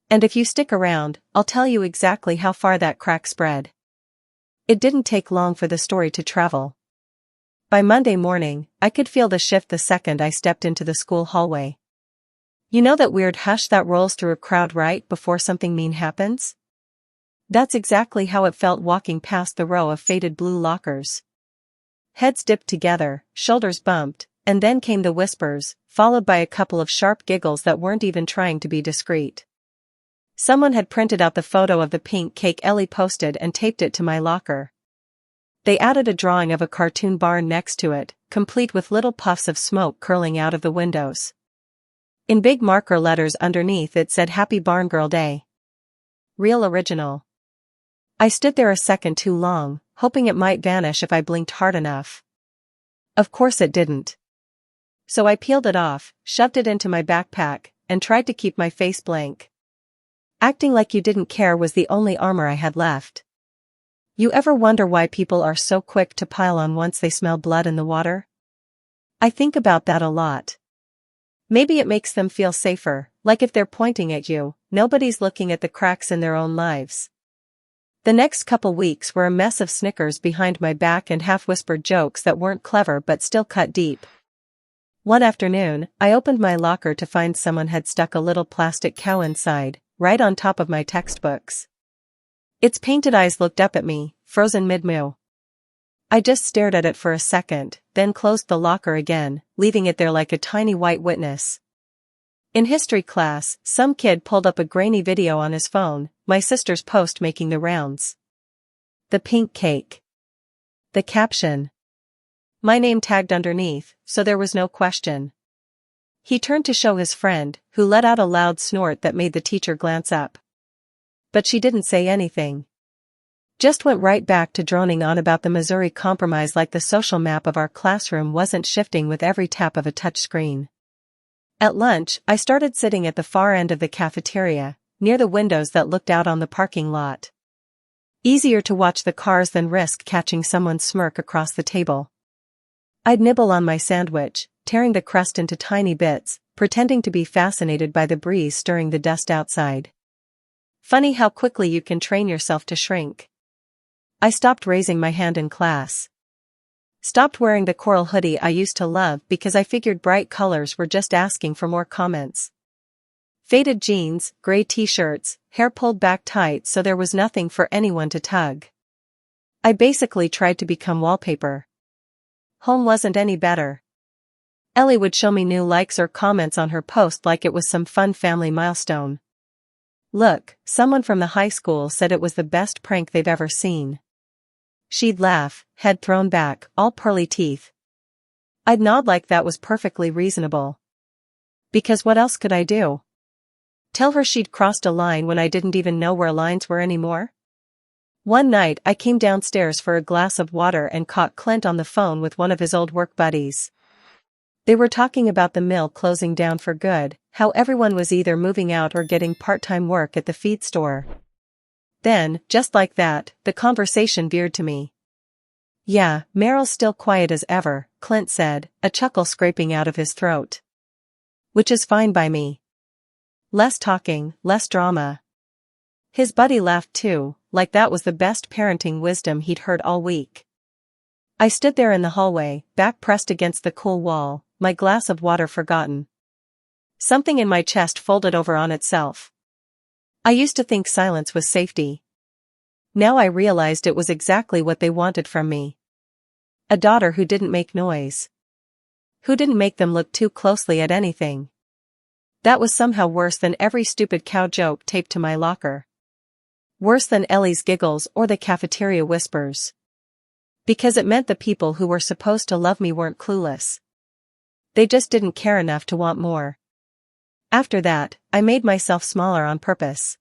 And if you stick around, I'll tell you exactly how far that crack spread. It didn't take long for the story to travel. By Monday morning, I could feel the shift the second I stepped into the school hallway. You know that weird hush that rolls through a crowd right before something mean happens? That's exactly how it felt walking past the row of faded blue lockers. Heads dipped together, shoulders bumped, and then came the whispers, followed by a couple of sharp giggles that weren't even trying to be discreet. Someone had printed out the photo of the pink cake Ellie posted and taped it to my locker. They added a drawing of a cartoon barn next to it, complete with little puffs of smoke curling out of the windows. In big marker letters underneath it said Happy Barn Girl Day. Real original. I stood there a second too long, hoping it might vanish if I blinked hard enough. Of course it didn't. So I peeled it off, shoved it into my backpack, and tried to keep my face blank. Acting like you didn't care was the only armor I had left. You ever wonder why people are so quick to pile on once they smell blood in the water? I think about that a lot. Maybe it makes them feel safer, like if they're pointing at you, nobody's looking at the cracks in their own lives. The next couple weeks were a mess of snickers behind my back and half-whispered jokes that weren't clever but still cut deep. One afternoon, I opened my locker to find someone had stuck a little plastic cow inside, right on top of my textbooks. Its painted eyes looked up at me, frozen mid-moo. I just stared at it for a second, then closed the locker again, leaving it there like a tiny white witness. In history class, some kid pulled up a grainy video on his phone, my sister's post making the rounds. The pink cake. The caption. My name tagged underneath, so there was no question. He turned to show his friend, who let out a loud snort that made the teacher glance up. But she didn't say anything. Just went right back to droning on about the Missouri Compromise like the social map of our classroom wasn't shifting with every tap of a touchscreen. At lunch, I started sitting at the far end of the cafeteria, near the windows that looked out on the parking lot. Easier to watch the cars than risk catching someone's smirk across the table. I'd nibble on my sandwich, tearing the crust into tiny bits, pretending to be fascinated by the breeze stirring the dust outside. Funny how quickly you can train yourself to shrink. I stopped raising my hand in class. Stopped wearing the coral hoodie I used to love because I figured bright colors were just asking for more comments. Faded jeans, gray t-shirts, hair pulled back tight so there was nothing for anyone to tug. I basically tried to become wallpaper. Home wasn't any better. Ellie would show me new likes or comments on her post like it was some fun family milestone. Look, someone from the high school said it was the best prank they've ever seen. She'd laugh, head thrown back, all pearly teeth. I'd nod like that was perfectly reasonable. Because what else could I do? Tell her she'd crossed a line when I didn't even know where lines were anymore? One night I came downstairs for a glass of water and caught Clint on the phone with one of his old work buddies. They were talking about the mill closing down for good, how everyone was either moving out or getting part-time work at the feed store. Then, just like that, the conversation veered to me. Yeah, Meryl's still quiet as ever, Clint said, a chuckle scraping out of his throat. Which is fine by me. Less talking, less drama. His buddy laughed too, like that was the best parenting wisdom he'd heard all week. I stood there in the hallway, back pressed against the cool wall, my glass of water forgotten. Something in my chest folded over on itself. I used to think silence was safety. Now I realized it was exactly what they wanted from me. A daughter who didn't make noise. Who didn't make them look too closely at anything. That was somehow worse than every stupid cow joke taped to my locker. Worse than Ellie's giggles or the cafeteria whispers. Because it meant the people who were supposed to love me weren't clueless. They just didn't care enough to want more. After that, I made myself smaller on purpose.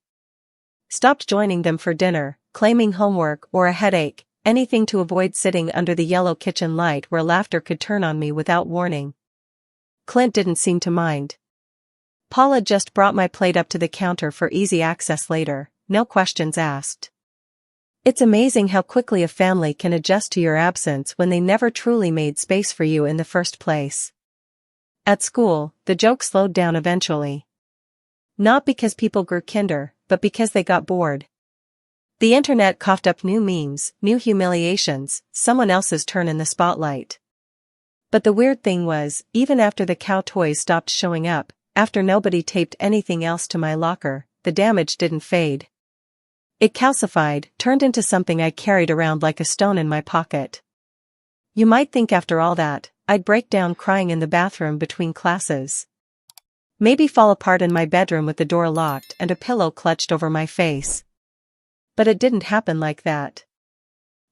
Stopped joining them for dinner, claiming homework or a headache, anything to avoid sitting under the yellow kitchen light where laughter could turn on me without warning. Clint didn't seem to mind. Paula just brought my plate up to the counter for easy access later, no questions asked. It's amazing how quickly a family can adjust to your absence when they never truly made space for you in the first place. At school, the joke slowed down eventually. Not because people grew kinder, but because they got bored. The internet coughed up new memes, new humiliations, someone else's turn in the spotlight. But the weird thing was, even after the cow toys stopped showing up, after nobody taped anything else to my locker, the damage didn't fade. It calcified, turned into something I carried around like a stone in my pocket. You might think after all that, I'd break down crying in the bathroom between classes. Maybe fall apart in my bedroom with the door locked and a pillow clutched over my face. But it didn't happen like that.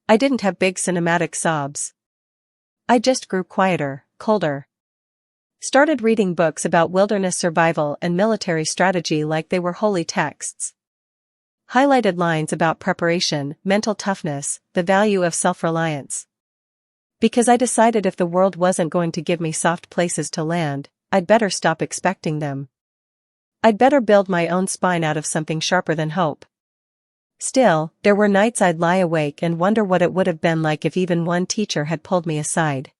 I didn't have big cinematic sobs. I just grew quieter, colder. Started reading books about wilderness survival and military strategy like they were holy texts. Highlighted lines about preparation, mental toughness, the value of self-reliance. Because I decided if the world wasn't going to give me soft places to land, I'd better stop expecting them. I'd better build my own spine out of something sharper than hope. Still, there were nights I'd lie awake and wonder what it would have been like if even one teacher had pulled me aside.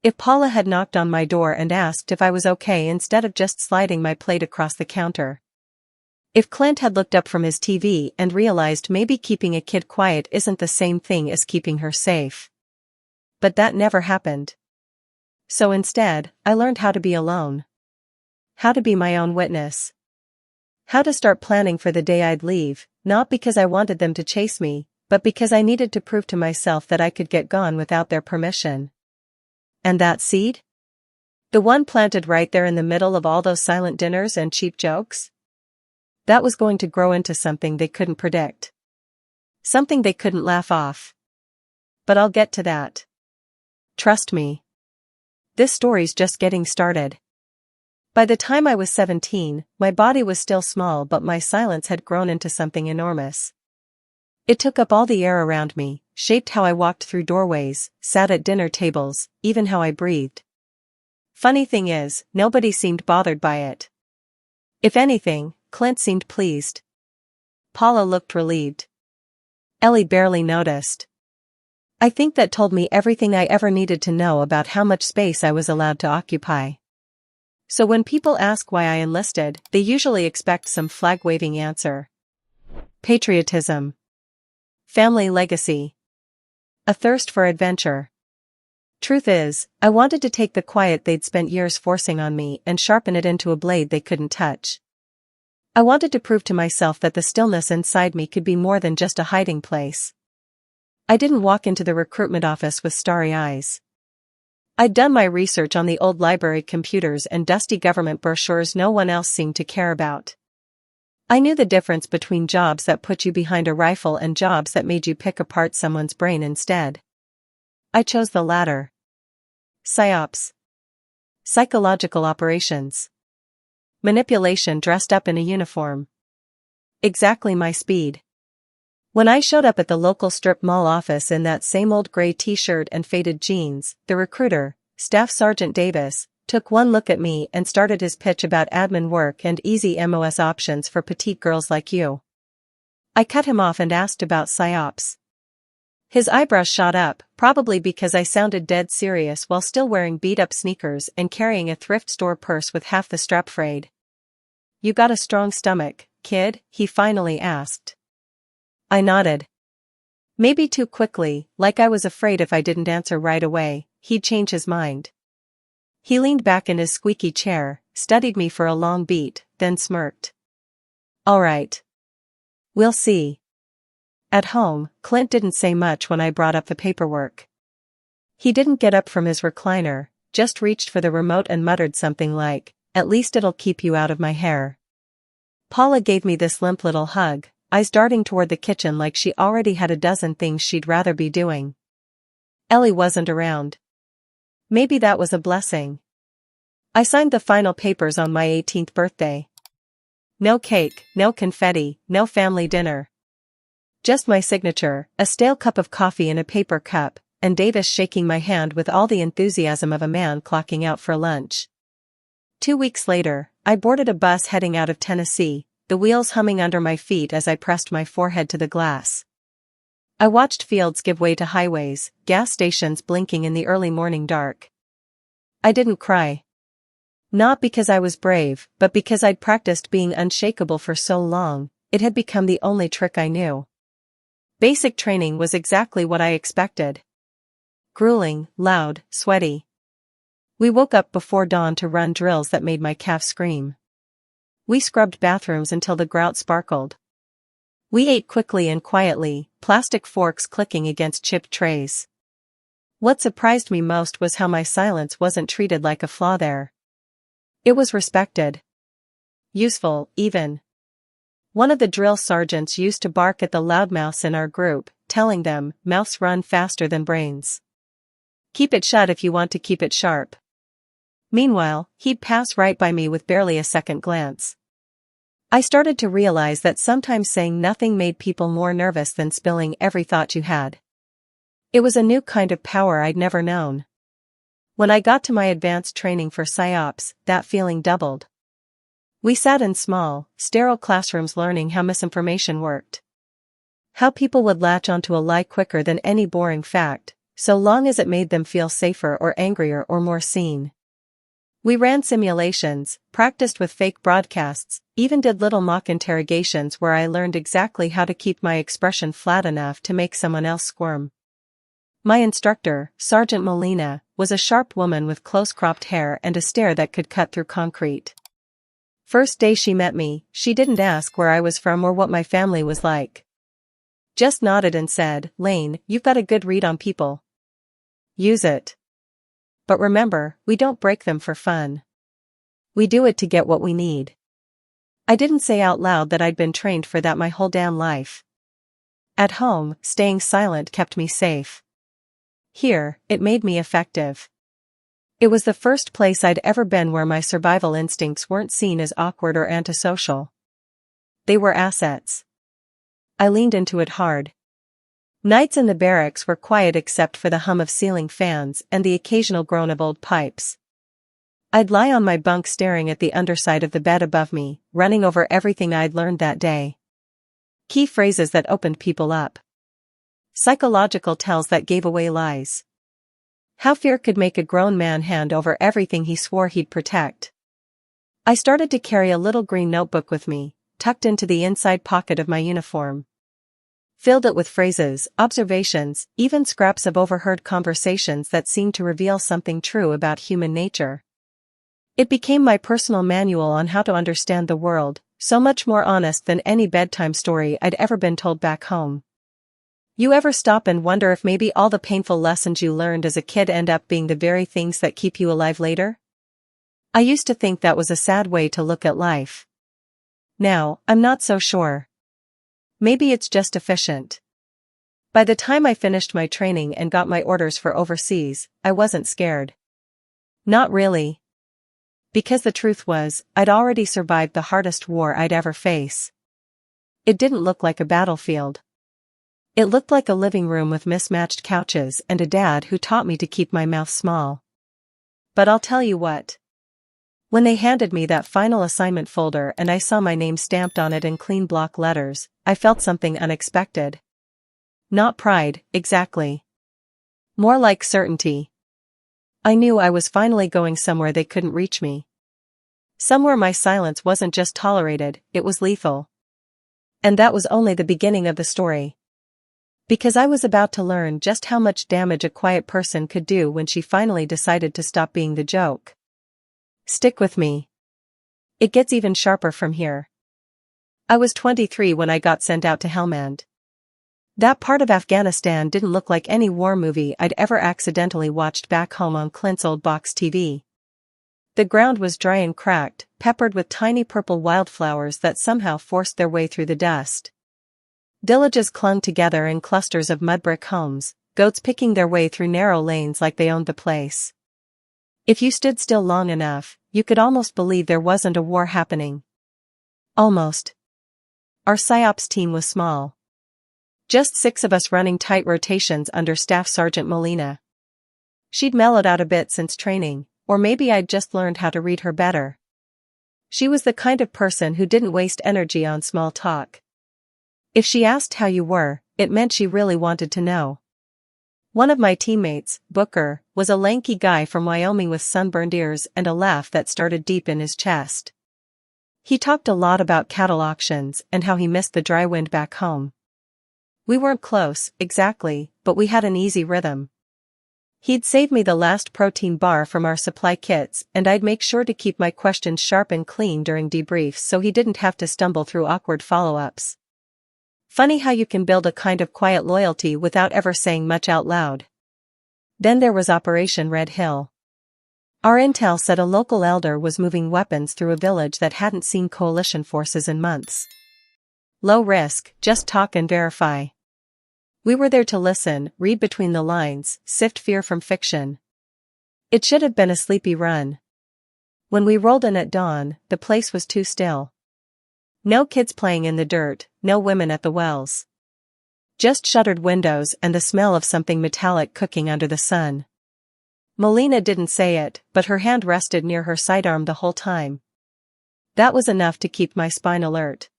If Paula had knocked on my door and asked if I was okay instead of just sliding my plate across the counter. If Clint had looked up from his TV and realized maybe keeping a kid quiet isn't the same thing as keeping her safe. But that never happened. So instead, I learned how to be alone. How to be my own witness. How to start planning for the day I'd leave, not because I wanted them to chase me, but because I needed to prove to myself that I could get gone without their permission. And that seed? The one planted right there in the middle of all those silent dinners and cheap jokes? That was going to grow into something they couldn't predict. Something they couldn't laugh off. But I'll get to that. Trust me. This story's just getting started. By the time I was 17, my body was still small but my silence had grown into something enormous. It took up all the air around me, shaped how I walked through doorways, sat at dinner tables, even how I breathed. Funny thing is, nobody seemed bothered by it. If anything, Clint seemed pleased. Paula looked relieved. Ellie barely noticed. I think that told me everything I ever needed to know about how much space I was allowed to occupy. So when people ask why I enlisted, they usually expect some flag-waving answer. Patriotism. Family legacy. A thirst for adventure. Truth is, I wanted to take the quiet they'd spent years forcing on me and sharpen it into a blade they couldn't touch. I wanted to prove to myself that the stillness inside me could be more than just a hiding place. I didn't walk into the recruitment office with starry eyes. I'd done my research on the old library computers and dusty government brochures no one else seemed to care about. I knew the difference between jobs that put you behind a rifle and jobs that made you pick apart someone's brain instead. I chose the latter. PSYOPs. Psychological operations. Manipulation dressed up in a uniform. Exactly my speed. When I showed up at the local strip mall office in that same old gray t-shirt and faded jeans, the recruiter, Staff Sergeant Davis, took one look at me and started his pitch about admin work and easy MOS options for petite girls like you. I cut him off and asked about PSYOPs. His eyebrows shot up, probably because I sounded dead serious while still wearing beat-up sneakers and carrying a thrift store purse with half the strap frayed. You got a strong stomach, kid? He finally asked. I nodded. Maybe too quickly, like I was afraid if I didn't answer right away, he'd change his mind. He leaned back in his squeaky chair, studied me for a long beat, then smirked. All right. We'll see. At home, Clint didn't say much when I brought up the paperwork. He didn't get up from his recliner, just reached for the remote and muttered something like, "At least it'll keep you out of my hair." Paula gave me this limp little hug, eyes darting toward the kitchen like she already had a dozen things she'd rather be doing. Ellie wasn't around. Maybe that was a blessing. I signed the final papers on my 18th birthday. No cake, no confetti, no family dinner. Just my signature, a stale cup of coffee in a paper cup, and Davis shaking my hand with all the enthusiasm of a man clocking out for lunch. 2 weeks later, I boarded a bus heading out of Tennessee, the wheels humming under my feet as I pressed my forehead to the glass. I watched fields give way to highways, gas stations blinking in the early morning dark. I didn't cry. Not because I was brave, but because I'd practiced being unshakable for so long, it had become the only trick I knew. Basic training was exactly what I expected. Grueling, loud, sweaty. We woke up before dawn to run drills that made my calf scream. We scrubbed bathrooms until the grout sparkled. We ate quickly and quietly, plastic forks clicking against chipped trays. What surprised me most was how my silence wasn't treated like a flaw there. It was respected. Useful, even. One of the drill sergeants used to bark at the loudmouths in our group, telling them, "Mouths run faster than brains. Keep it shut if you want to keep it sharp." Meanwhile, he'd pass right by me with barely a second glance. I started to realize that sometimes saying nothing made people more nervous than spilling every thought you had. It was a new kind of power I'd never known. When I got to my advanced training for PsyOps, that feeling doubled. We sat in small, sterile classrooms learning how misinformation worked. How people would latch onto a lie quicker than any boring fact, so long as it made them feel safer or angrier or more seen. We ran simulations, practiced with fake broadcasts, even did little mock interrogations where I learned exactly how to keep my expression flat enough to make someone else squirm. My instructor, Sergeant Molina, was a sharp woman with close-cropped hair and a stare that could cut through concrete. First day she met me, she didn't ask where I was from or what my family was like. Just nodded and said, "Lane, you've got a good read on people. Use it. But remember, we don't break them for fun. We do it to get what we need." I didn't say out loud that I'd been trained for that my whole damn life. At home, staying silent kept me safe. Here, it made me effective. It was the first place I'd ever been where my survival instincts weren't seen as awkward or antisocial. They were assets. I leaned into it hard. Nights in the barracks were quiet except for the hum of ceiling fans and the occasional groan of old pipes. I'd lie on my bunk staring at the underside of the bed above me, running over everything I'd learned that day. Key phrases that opened people up. Psychological tells that gave away lies. How fear could make a grown man hand over everything he swore he'd protect. I started to carry a little green notebook with me, tucked into the inside pocket of my uniform. Filled it with phrases, observations, even scraps of overheard conversations that seemed to reveal something true about human nature. It became my personal manual on how to understand the world, so much more honest than any bedtime story I'd ever been told back home. You ever stop and wonder if maybe all the painful lessons you learned as a kid end up being the very things that keep you alive later? I used to think that was a sad way to look at life. Now, I'm not so sure. Maybe it's just efficient. By the time I finished my training and got my orders for overseas, I wasn't scared. Not really. Because the truth was, I'd already survived the hardest war I'd ever face. It didn't look like a battlefield. It looked like a living room with mismatched couches and a dad who taught me to keep my mouth small. But I'll tell you what. When they handed me that final assignment folder and I saw my name stamped on it in clean block letters, I felt something unexpected. Not pride, exactly. More like certainty. I knew I was finally going somewhere they couldn't reach me. Somewhere my silence wasn't just tolerated, it was lethal. And that was only the beginning of the story. Because I was about to learn just how much damage a quiet person could do when she finally decided to stop being the joke. Stick with me. It gets even sharper from here. I was 23 when I got sent out to Helmand. That part of Afghanistan didn't look like any war movie I'd ever accidentally watched back home on Clint's old box TV. The ground was dry and cracked, peppered with tiny purple wildflowers that somehow forced their way through the dust. Villages clung together in clusters of mud-brick homes, goats picking their way through narrow lanes like they owned the place. If you stood still long enough, you could almost believe there wasn't a war happening. Almost. Our PSYOPs team was small. Just 6 of us running tight rotations under Staff Sergeant Molina. She'd mellowed out a bit since training, or maybe I'd just learned how to read her better. She was the kind of person who didn't waste energy on small talk. If she asked how you were, it meant she really wanted to know. One of my teammates, Booker, was a lanky guy from Wyoming with sunburned ears and a laugh that started deep in his chest. He talked a lot about cattle auctions and how he missed the dry wind back home. We weren't close, exactly, but we had an easy rhythm. He'd save me the last protein bar from our supply kits, and I'd make sure to keep my questions sharp and clean during debriefs so he didn't have to stumble through awkward follow-ups. Funny how you can build a kind of quiet loyalty without ever saying much out loud. Then there was Operation Red Hill. Our intel said a local elder was moving weapons through a village that hadn't seen coalition forces in months. Low risk, just talk and verify. We were there to listen, read between the lines, sift fear from fiction. It should have been a sleepy run. When we rolled in at dawn, the place was too still. No kids playing in the dirt, no women at the wells. Just shuttered windows and the smell of something metallic cooking under the sun. Molina didn't say it, but her hand rested near her sidearm the whole time. That was enough to keep my spine alert.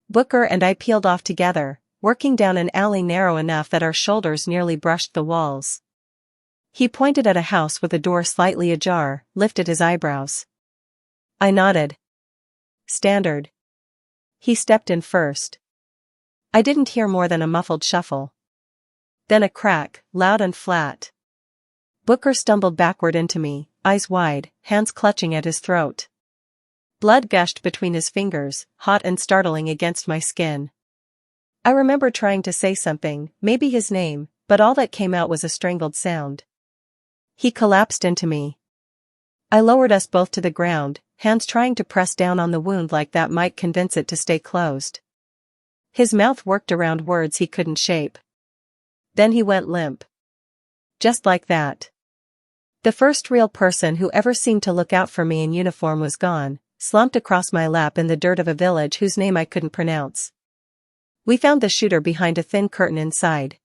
Booker and I peeled off together, working down an alley narrow enough that our shoulders nearly brushed the walls. He pointed at a house with a door slightly ajar, lifted his eyebrows. I nodded. Standard. He stepped in first. I didn't hear more than a muffled shuffle. Then a crack, loud and flat. Booker stumbled backward into me, eyes wide, hands clutching at his throat. Blood gushed between his fingers, hot and startling against my skin. I remember trying to say something, maybe his name, but all that came out was a strangled sound. He collapsed into me. I lowered us both to the ground, hands trying to press down on the wound like that might convince it to stay closed. His mouth worked around words he couldn't shape. Then he went limp. Just like that. The first real person who ever seemed to look out for me in uniform was gone, slumped across my lap in the dirt of a village whose name I couldn't pronounce. We found the shooter behind a thin curtain inside.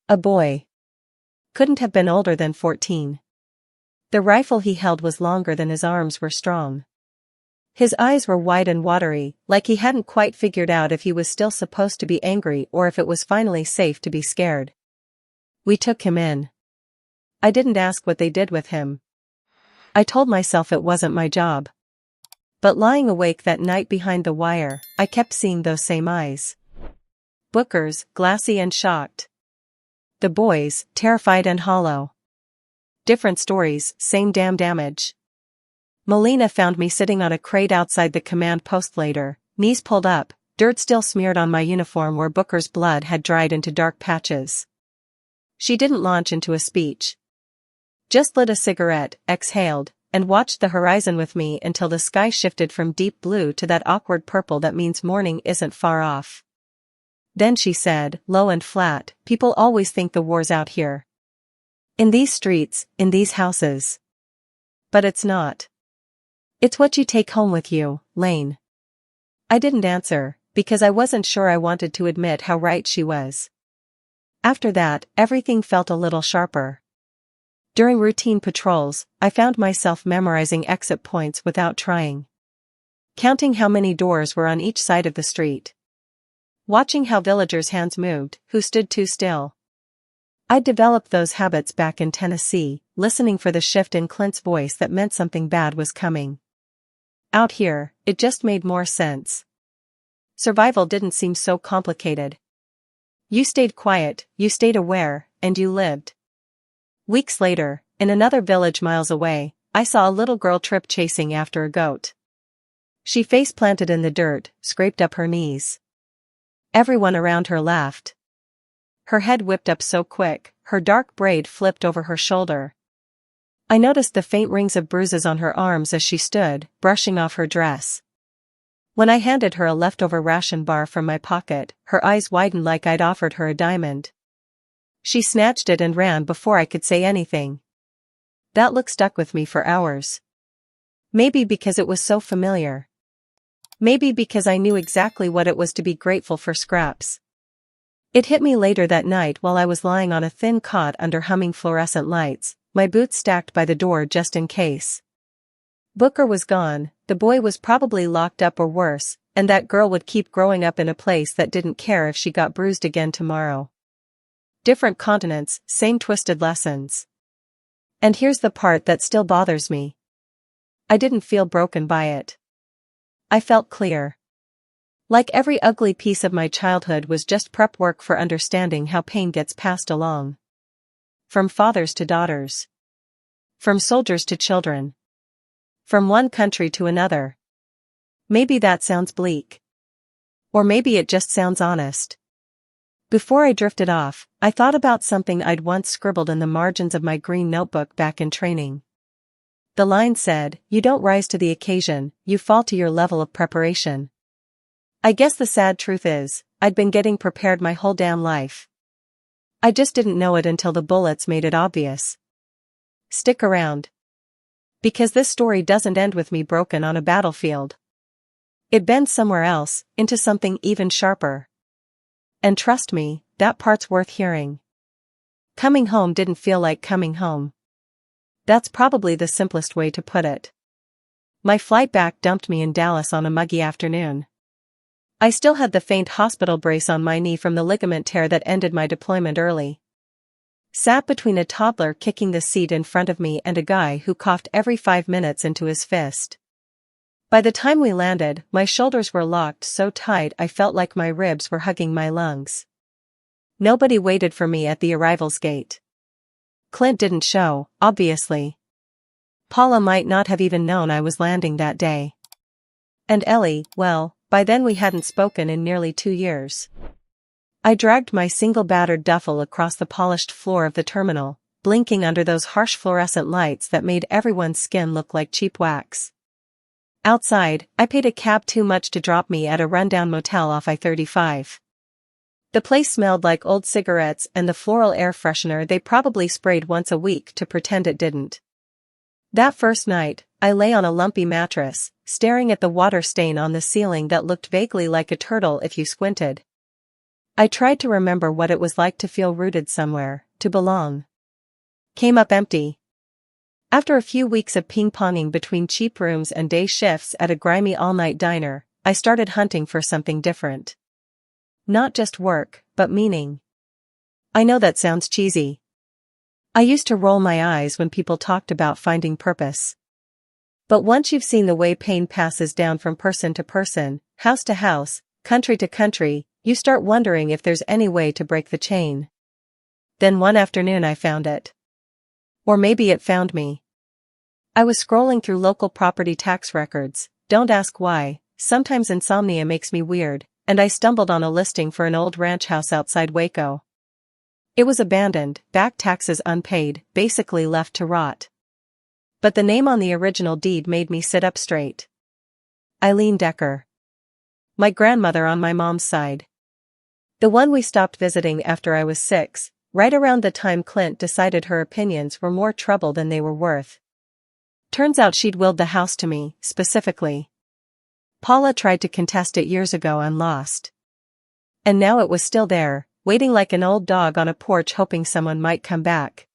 A boy. Couldn't have been older than 14. The rifle he held was longer than his arms were strong. His eyes were wide and watery, like he hadn't quite figured out if he was still supposed to be angry or if it was finally safe to be scared. We took him in. I didn't ask what they did with him. I told myself it wasn't my job. But lying awake that night behind the wire, I kept seeing those same eyes. Booker's, glassy and shocked. The boy's, terrified and hollow. Different stories, same damn damage. Molina found me sitting on a crate outside the command post later, knees pulled up, dirt still smeared on my uniform where Booker's blood had dried into dark patches. She didn't launch into a speech. Just lit a cigarette, exhaled, and watched the horizon with me until the sky shifted from deep blue to that awkward purple that means morning isn't far off. Then she said, low and flat, people always think the war's out here. In these streets, in these houses. But it's not. It's what you take home with you, Lane. I didn't answer, because I wasn't sure I wanted to admit how right she was. After that, everything felt a little sharper. During routine patrols, I found myself memorizing exit points without trying. Counting how many doors were on each side of the street. Watching how villagers' hands moved, who stood too still. I'd developed those habits back in Tennessee, listening for the shift in Clint's voice that meant something bad was coming. Out here, it just made more sense. Survival didn't seem so complicated. You stayed quiet, you stayed aware, and you lived. Weeks later, in another village miles away, I saw a little girl trip chasing after a goat. She face-planted in the dirt, scraped up her knees. Everyone around her laughed. Her head whipped up so quick, her dark braid flipped over her shoulder. I noticed the faint rings of bruises on her arms as she stood, brushing off her dress. When I handed her a leftover ration bar from my pocket, her eyes widened like I'd offered her a diamond. She snatched it and ran before I could say anything. That look stuck with me for hours. Maybe because it was so familiar. Maybe because I knew exactly what it was to be grateful for scraps. It hit me later that night while I was lying on a thin cot under humming fluorescent lights, my boots stacked by the door just in case. Booker was gone, the boy was probably locked up or worse, and that girl would keep growing up in a place that didn't care if she got bruised again tomorrow. Different continents, same twisted lessons. And here's the part that still bothers me. I didn't feel broken by it. I felt clear. Like every ugly piece of my childhood was just prep work for understanding how pain gets passed along. From fathers to daughters. From soldiers to children. From one country to another. Maybe that sounds bleak. Or maybe it just sounds honest. Before I drifted off, I thought about something I'd once scribbled in the margins of my green notebook back in training. The line said, "You don't rise to the occasion, you fall to your level of preparation." I guess the sad truth is, I'd been getting prepared my whole damn life. I just didn't know it until the bullets made it obvious. Stick around. Because this story doesn't end with me broken on a battlefield. It bends somewhere else, into something even sharper. And trust me, that part's worth hearing. Coming home didn't feel like coming home. That's probably the simplest way to put it. My flight back dumped me in Dallas on a muggy afternoon. I still had the faint hospital brace on my knee from the ligament tear that ended my deployment early. Sat between a toddler kicking the seat in front of me and a guy who coughed every 5 minutes into his fist. By the time we landed, my shoulders were locked so tight I felt like my ribs were hugging my lungs. Nobody waited for me at the arrivals gate. Clint didn't show, obviously. Paula might not have even known I was landing that day. And Ellie, well, by then we hadn't spoken in nearly 2 years. I dragged my single battered duffel across the polished floor of the terminal, blinking under those harsh fluorescent lights that made everyone's skin look like cheap wax. Outside, I paid a cab too much to drop me at a rundown motel off I-35. The place smelled like old cigarettes and the floral air freshener they probably sprayed once a week to pretend it didn't. That first night, I lay on a lumpy mattress, staring at the water stain on the ceiling that looked vaguely like a turtle if you squinted. I tried to remember what it was like to feel rooted somewhere, to belong. Came up empty. After a few weeks of ping-ponging between cheap rooms and day shifts at a grimy all-night diner, I started hunting for something different. Not just work, but meaning. I know that sounds cheesy. I used to roll my eyes when people talked about finding purpose. But once you've seen the way pain passes down from person to person, house to house, country to country, you start wondering if there's any way to break the chain. Then one afternoon I found it. Or maybe it found me. I was scrolling through local property tax records, don't ask why, sometimes insomnia makes me weird, and I stumbled on a listing for an old ranch house outside Waco. It was abandoned, back taxes unpaid, basically left to rot. But the name on the original deed made me sit up straight. Eileen Decker. My grandmother on my mom's side. The one we stopped visiting after I was 6, right around the time Clint decided her opinions were more trouble than they were worth. Turns out she'd willed the house to me, specifically. Paula tried to contest it years ago and lost. And now it was still there, waiting like an old dog on a porch hoping someone might come back.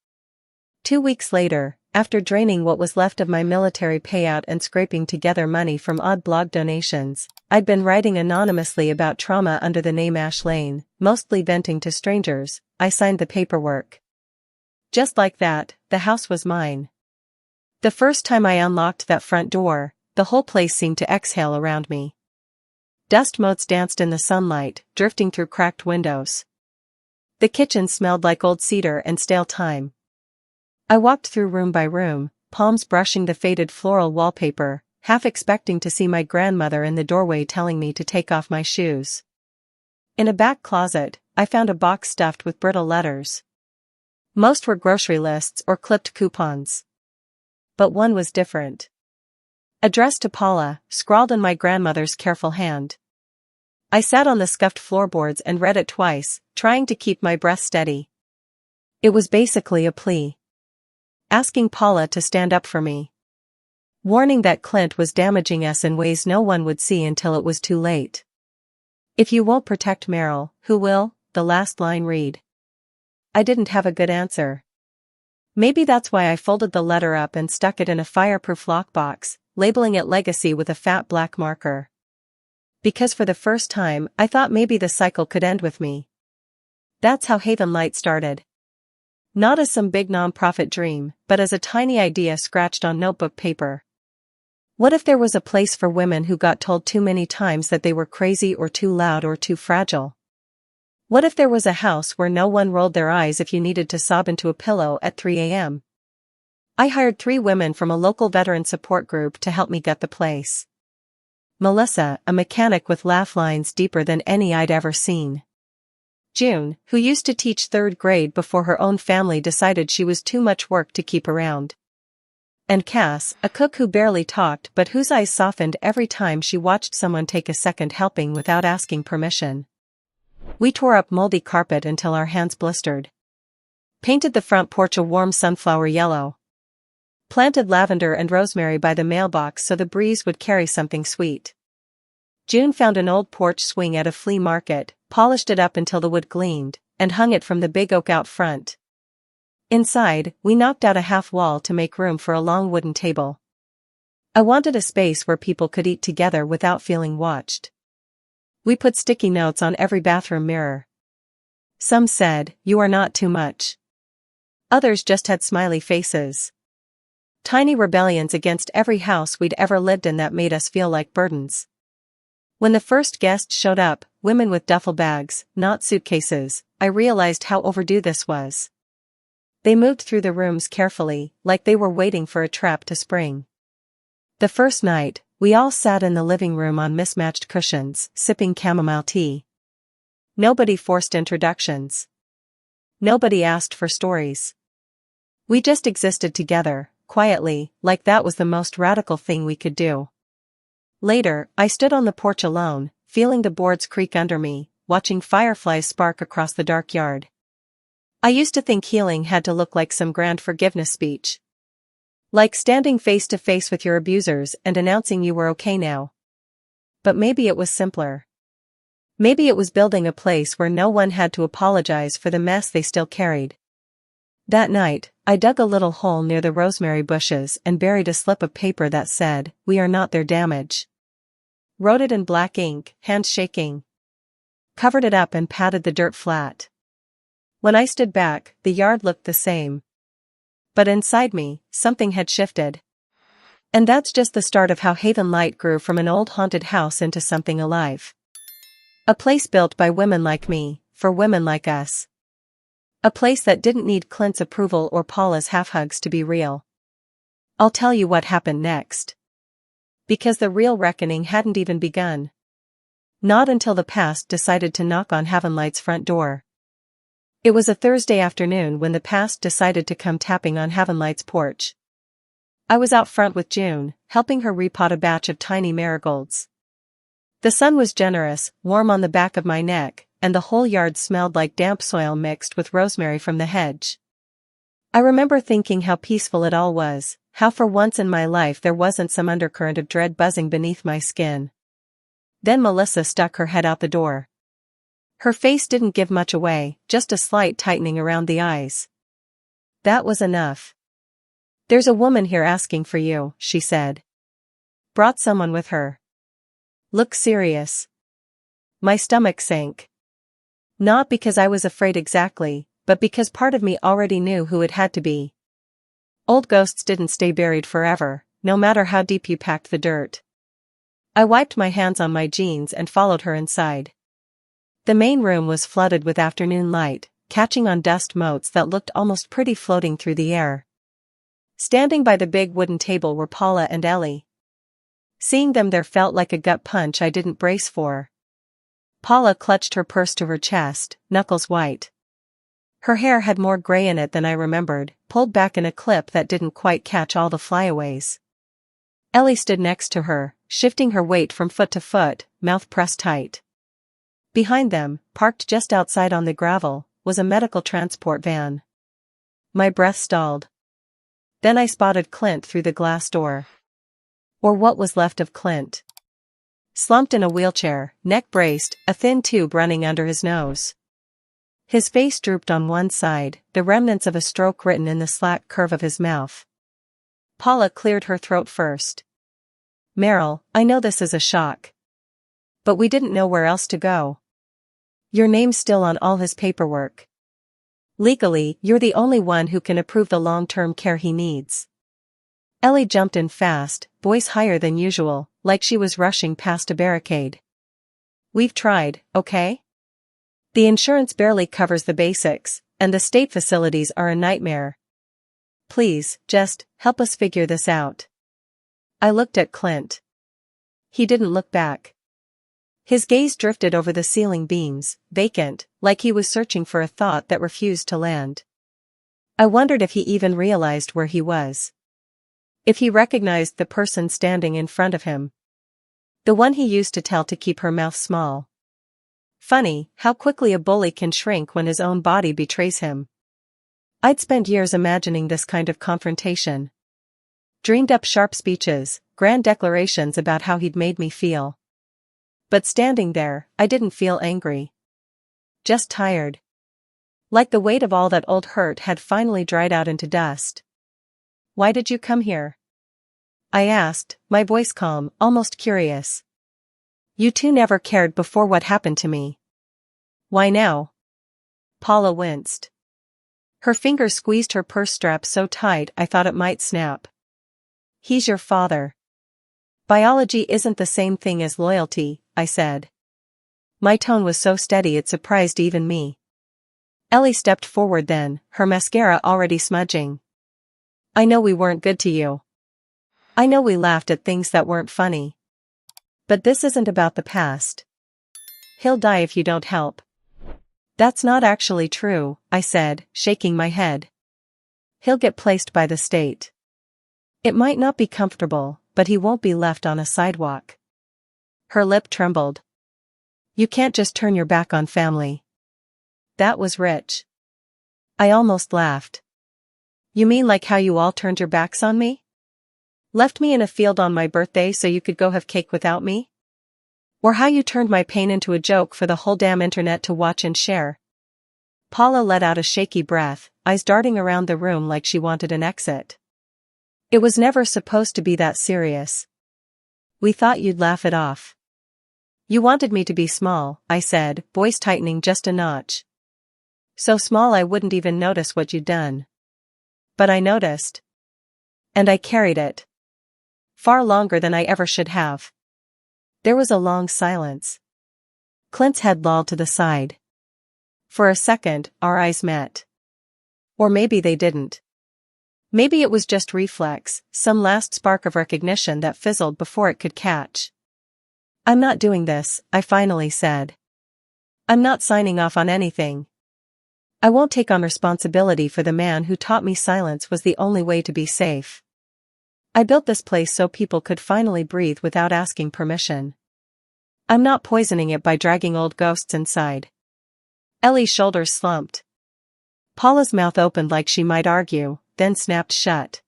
2 weeks later, after draining what was left of my military payout and scraping together money from odd blog donations, I'd been writing anonymously about trauma under the name Ash Lane, mostly venting to strangers. I signed the paperwork. Just like that, the house was mine. The first time I unlocked that front door, the whole place seemed to exhale around me. Dust motes danced in the sunlight, drifting through cracked windows. The kitchen smelled like old cedar and stale thyme. I walked through room by room, palms brushing the faded floral wallpaper, half expecting to see my grandmother in the doorway telling me to take off my shoes. In a back closet, I found a box stuffed with brittle letters. Most were grocery lists or clipped coupons. But one was different. Addressed to Paula, scrawled in my grandmother's careful hand. I sat on the scuffed floorboards and read it twice, trying to keep my breath steady. It was basically a plea. Asking Paula to stand up for me. Warning that Clint was damaging us in ways no one would see until it was too late. If you won't protect Meryl, who will? The last line read. I didn't have a good answer. Maybe that's why I folded the letter up and stuck it in a fireproof lockbox, labeling it Legacy with a fat black marker. Because for the first time, I thought maybe the cycle could end with me. That's how Havenlight started. Not as some big non-profit dream, but as a tiny idea scratched on notebook paper. What if there was a place for women who got told too many times that they were crazy or too loud or too fragile? What if there was a house where no one rolled their eyes if you needed to sob into a pillow at 3 a.m.? I hired 3 women from a local veteran support group to help me gut the place. Melissa, a mechanic with laugh lines deeper than any I'd ever seen. June, who used to teach 3rd grade before her own family decided she was too much work to keep around. And Cass, a cook who barely talked but whose eyes softened every time she watched someone take a second helping without asking permission. We tore up moldy carpet until our hands blistered. Painted the front porch a warm sunflower yellow. Planted lavender and rosemary by the mailbox so the breeze would carry something sweet. June found an old porch swing at a flea market, polished it up until the wood gleamed, and hung it from the big oak out front. Inside, we knocked out a half wall to make room for a long wooden table. I wanted a space where people could eat together without feeling watched. We put sticky notes on every bathroom mirror. Some said, "You are not too much." Others just had smiley faces. Tiny rebellions against every house we'd ever lived in that made us feel like burdens. When the first guests showed up, women with duffel bags, not suitcases, I realized how overdue this was. They moved through the rooms carefully, like they were waiting for a trap to spring. The first night, we all sat in the living room on mismatched cushions, sipping chamomile tea. Nobody forced introductions. Nobody asked for stories. We just existed together, quietly, like that was the most radical thing we could do. Later, I stood on the porch alone, feeling the boards creak under me, watching fireflies spark across the dark yard. I used to think healing had to look like some grand forgiveness speech. Like standing face to face with your abusers and announcing you were okay now. But maybe it was simpler. Maybe it was building a place where no one had to apologize for the mess they still carried. That night, I dug a little hole near the rosemary bushes and buried a slip of paper that said, "We are not their damage." Wrote it in black ink, hands shaking. Covered it up and patted the dirt flat. When I stood back, the yard looked the same. But inside me, something had shifted. And that's just the start of how Havenlight grew from an old haunted house into something alive. A place built by women like me, for women like us. A place that didn't need Clint's approval or Paula's half-hugs to be real. I'll tell you what happened next. Because the real reckoning hadn't even begun. Not until the past decided to knock on Havenlight's front door. It was a Thursday afternoon when the past decided to come tapping on Havenlight's porch. I was out front with June, helping her repot a batch of tiny marigolds. The sun was generous, warm on the back of my neck, and the whole yard smelled like damp soil mixed with rosemary from the hedge. I remember thinking how peaceful it all was, how for once in my life there wasn't some undercurrent of dread buzzing beneath my skin. Then Melissa stuck her head out the door. Her face didn't give much away, just a slight tightening around the eyes. That was enough. "There's a woman here asking for you," she said. "Brought someone with her. Look serious." My stomach sank. Not because I was afraid exactly, but because part of me already knew who it had to be. Old ghosts didn't stay buried forever, no matter how deep you packed the dirt. I wiped my hands on my jeans and followed her inside. The main room was flooded with afternoon light, catching on dust motes that looked almost pretty floating through the air. Standing by the big wooden table were Paula and Ellie. Seeing them there felt like a gut punch I didn't brace for. Paula clutched her purse to her chest, knuckles white. Her hair had more gray in it than I remembered, pulled back in a clip that didn't quite catch all the flyaways. Ellie stood next to her, shifting her weight from foot to foot, mouth pressed tight. Behind them, parked just outside on the gravel, was a medical transport van. My breath stalled. Then I spotted Clint through the glass door. Or what was left of Clint. Slumped in a wheelchair, neck braced, a thin tube running under his nose. His face drooped on one side, the remnants of a stroke written in the slack curve of his mouth. Paula cleared her throat first. Meryl, I know this is a shock. But we didn't know where else to go. Your name's still on all his paperwork. Legally, you're the only one who can approve the long-term care he needs. Ellie jumped in fast, voice higher than usual, like she was rushing past a barricade. We've tried, okay? The insurance barely covers the basics, and the state facilities are a nightmare. Please, just, help us figure this out. I looked at Clint. He didn't look back. His gaze drifted over the ceiling beams, vacant, like he was searching for a thought that refused to land. I wondered if he even realized where he was. If he recognized the person standing in front of him. The one he used to tell to keep her mouth small. Funny, how quickly a bully can shrink when his own body betrays him. I'd spent years imagining this kind of confrontation. Dreamed up sharp speeches, grand declarations about how he'd made me feel. But standing there, I didn't feel angry. Just tired. Like the weight of all that old hurt had finally dried out into dust. Why did you come here? I asked, my voice calm, almost curious. You two never cared before what happened to me. Why now? Paula winced. Her fingers squeezed her purse strap so tight I thought it might snap. He's your father. Biology isn't the same thing as loyalty, I said. My tone was so steady it surprised even me. Ellie stepped forward then, her mascara already smudging. I know we weren't good to you. I know we laughed at things that weren't funny. But this isn't about the past. He'll die if you don't help. That's not actually true, I said, shaking my head. He'll get placed by the state. It might not be comfortable, but he won't be left on a sidewalk. Her lip trembled. You can't just turn your back on family. That was rich. I almost laughed. You mean like how you all turned your backs on me? Left me in a field on my birthday so you could go have cake without me? Or how you turned my pain into a joke for the whole damn internet to watch and share? Paula let out a shaky breath, eyes darting around the room like she wanted an exit. It was never supposed to be that serious. We thought you'd laugh it off. You wanted me to be small, I said, voice tightening just a notch. So small I wouldn't even notice what you'd done. But I noticed. And I carried it. Far longer than I ever should have. There was a long silence. Clint's head lolled to the side. For a second, our eyes met. Or maybe they didn't. Maybe it was just reflex, some last spark of recognition that fizzled before it could catch. I'm not doing this, I finally said. I'm not signing off on anything. I won't take on responsibility for the man who taught me silence was the only way to be safe. I built this place so people could finally breathe without asking permission. I'm not poisoning it by dragging old ghosts inside. Ellie's shoulders slumped. Paula's mouth opened like she might argue, then snapped shut.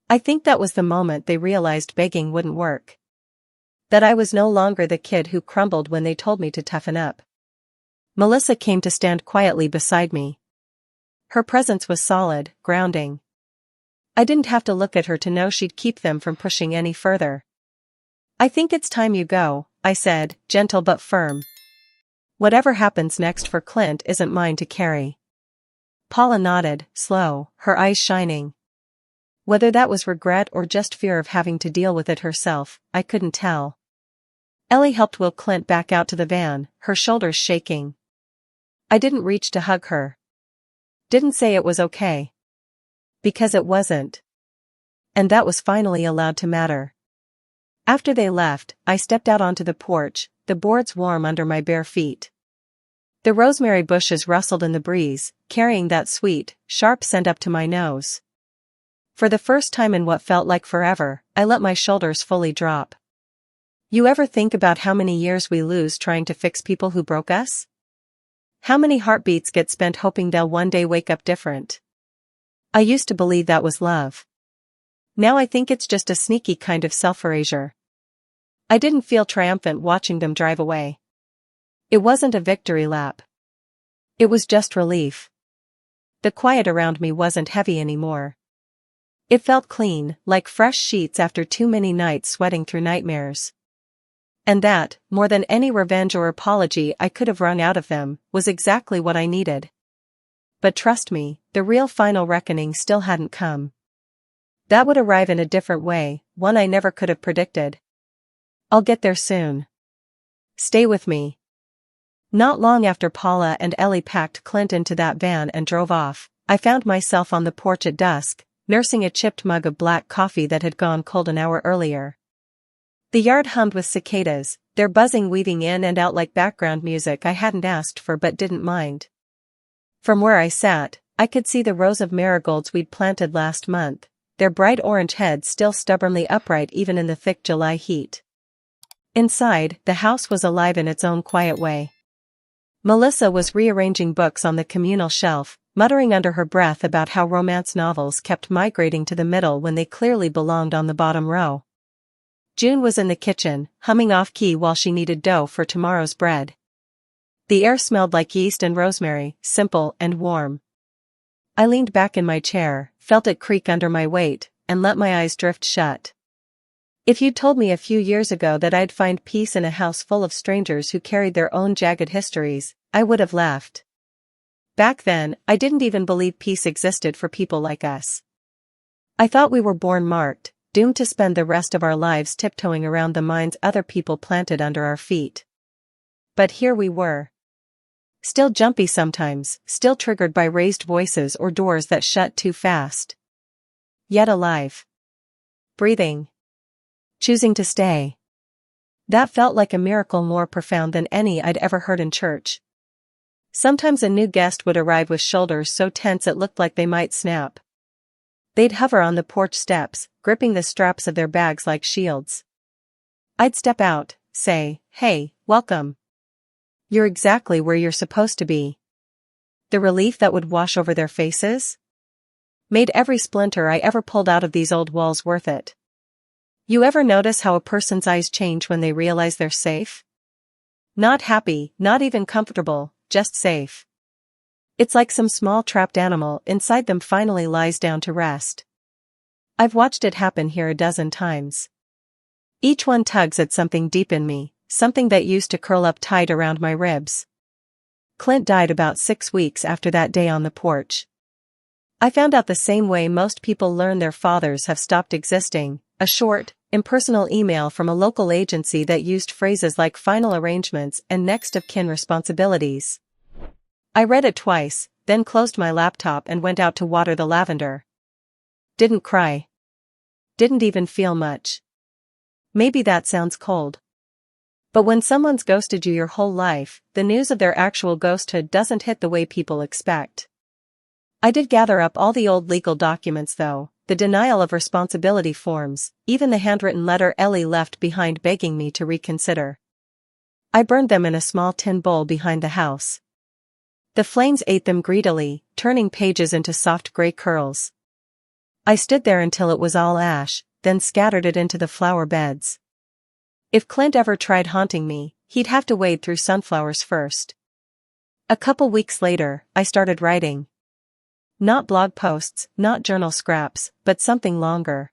I think that was the moment they realized begging wouldn't work. That I was no longer the kid who crumbled when they told me to toughen up. Melissa came to stand quietly beside me. Her presence was solid, grounding. I didn't have to look at her to know she'd keep them from pushing any further. I think it's time you go, I said, gentle but firm. Whatever happens next for Clint isn't mine to carry. Paula nodded, slow, her eyes shining. Whether that was regret or just fear of having to deal with it herself, I couldn't tell. Ellie helped wheel Clint back out to the van, her shoulders shaking. I didn't reach to hug her. Didn't say it was okay. Because it wasn't. And that was finally allowed to matter. After they left, I stepped out onto the porch, the boards warm under my bare feet. The rosemary bushes rustled in the breeze, carrying that sweet, sharp scent up to my nose. For the first time in what felt like forever, I let my shoulders fully drop. You ever think about how many years we lose trying to fix people who broke us? How many heartbeats get spent hoping they'll one day wake up different? I used to believe that was love. Now I think it's just a sneaky kind of self-erasure. I didn't feel triumphant watching them drive away. It wasn't a victory lap. It was just relief. The quiet around me wasn't heavy anymore. It felt clean, like fresh sheets after too many nights sweating through nightmares. And that, more than any revenge or apology I could have wrung out of them, was exactly what I needed. But trust me, the real final reckoning still hadn't come. That would arrive in a different way, one I never could have predicted. I'll get there soon. Stay with me. Not long after Paula and Ellie packed Clint into that van and drove off, I found myself on the porch at dusk, nursing a chipped mug of black coffee that had gone cold an hour earlier. The yard hummed with cicadas, their buzzing weaving in and out like background music I hadn't asked for but didn't mind. From where I sat, I could see the rows of marigolds we'd planted last month, their bright orange heads still stubbornly upright even in the thick July heat. Inside, the house was alive in its own quiet way. Melissa was rearranging books on the communal shelf, muttering under her breath about how romance novels kept migrating to the middle when they clearly belonged on the bottom row. June was in the kitchen, humming off-key while she kneaded dough for tomorrow's bread. The air smelled like yeast and rosemary, simple and warm. I leaned back in my chair, felt it creak under my weight, and let my eyes drift shut. If you'd told me a few years ago that I'd find peace in a house full of strangers who carried their own jagged histories, I would have laughed. Back then, I didn't even believe peace existed for people like us. I thought we were born marked, doomed to spend the rest of our lives tiptoeing around the mines other people planted under our feet. But here we were. Still jumpy sometimes, still triggered by raised voices or doors that shut too fast. Yet alive. Breathing. Choosing to stay. That felt like a miracle more profound than any I'd ever heard in church. Sometimes a new guest would arrive with shoulders so tense it looked like they might snap. They'd hover on the porch steps, gripping the straps of their bags like shields. I'd step out, say, "Hey, welcome. You're exactly where you're supposed to be." The relief that would wash over their faces made every splinter I ever pulled out of these old walls worth it. You ever notice how a person's eyes change when they realize they're safe? Not happy, not even comfortable, just safe. It's like some small trapped animal inside them finally lies down to rest. I've watched it happen here a dozen times. Each one tugs at something deep in me, something that used to curl up tight around my ribs. Clint died about 6 weeks after that day on the porch. I found out the same way most people learn their fathers have stopped existing, a short, impersonal email from a local agency that used phrases like final arrangements and next of kin responsibilities. I read it twice, then closed my laptop and went out to water the lavender. Didn't cry. Didn't even feel much. Maybe that sounds cold. But when someone's ghosted you your whole life, the news of their actual ghosthood doesn't hit the way people expect. I did gather up all the old legal documents though, the denial of responsibility forms, even the handwritten letter Ellie left behind begging me to reconsider. I burned them in a small tin bowl behind the house. The flames ate them greedily, turning pages into soft gray curls. I stood there until it was all ash, then scattered it into the flower beds. If Clint ever tried haunting me, he'd have to wade through sunflowers first. A couple weeks later, I started writing. Not blog posts, not journal scraps, but something longer.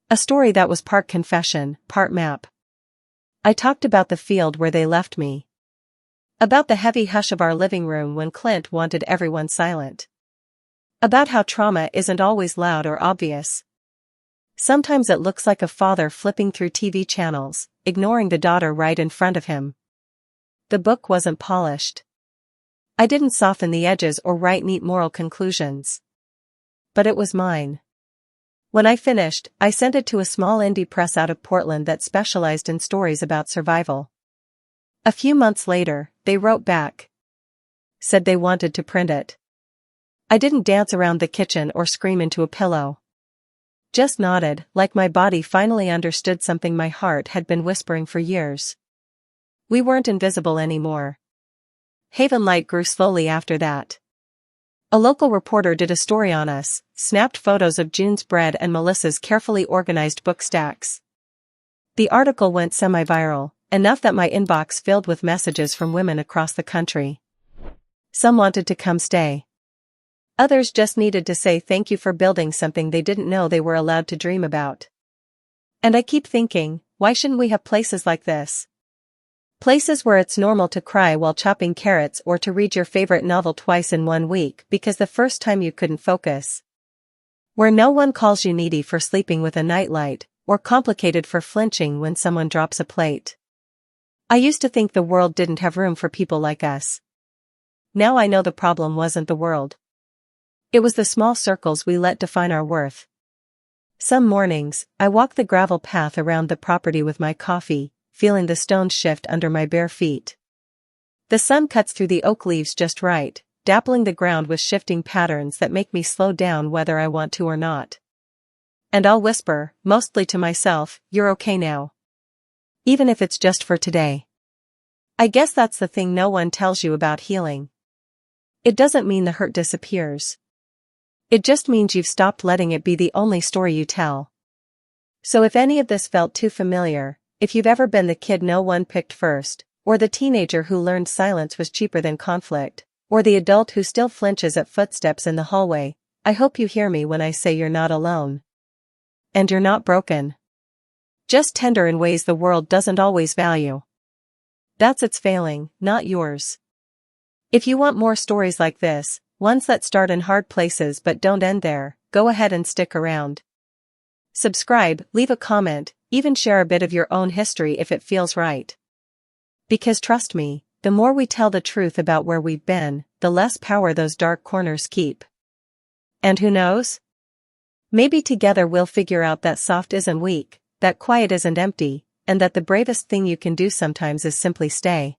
A story that was part confession, part map. I talked about the field where they left me. About the heavy hush of our living room when Clint wanted everyone silent. About how trauma isn't always loud or obvious. Sometimes it looks like a father flipping through TV channels, ignoring the daughter right in front of him. The book wasn't polished. I didn't soften the edges or write neat moral conclusions. But it was mine. When I finished, I sent it to a small indie press out of Portland that specialized in stories about survival. A few months later, they wrote back. Said they wanted to print it. I didn't dance around the kitchen or scream into a pillow. Just nodded, like my body finally understood something my heart had been whispering for years. We weren't invisible anymore. Havenlight grew slowly after that. A local reporter did a story on us, snapped photos of June's bread and Melissa's carefully organized book stacks. The article went semi-viral, enough that my inbox filled with messages from women across the country. Some wanted to come stay. Others just needed to say thank you for building something they didn't know they were allowed to dream about. And I keep thinking, why shouldn't we have places like this? Places where it's normal to cry while chopping carrots or to read your favorite novel twice in 1 week because the first time you couldn't focus. Where no one calls you needy for sleeping with a nightlight, or complicated for flinching when someone drops a plate. I used to think the world didn't have room for people like us. Now I know the problem wasn't the world. It was the small circles we let define our worth. Some mornings, I walk the gravel path around the property with my coffee, feeling the stones shift under my bare feet. The sun cuts through the oak leaves just right, dappling the ground with shifting patterns that make me slow down whether I want to or not. And I'll whisper, mostly to myself, "You're okay now." Even if it's just for today. I guess that's the thing no one tells you about healing. It doesn't mean the hurt disappears. It just means you've stopped letting it be the only story you tell. So if any of this felt too familiar, if you've ever been the kid no one picked first, or the teenager who learned silence was cheaper than conflict, or the adult who still flinches at footsteps in the hallway, I hope you hear me when I say you're not alone. And you're not broken. Just tender in ways the world doesn't always value. That's its failing, not yours. If you want more stories like this, ones that start in hard places but don't end there, go ahead and stick around. Subscribe, leave a comment, even share a bit of your own history if it feels right. Because trust me, the more we tell the truth about where we've been, the less power those dark corners keep. And who knows? Maybe together we'll figure out that soft isn't weak, that quiet isn't empty, and that the bravest thing you can do sometimes is simply stay.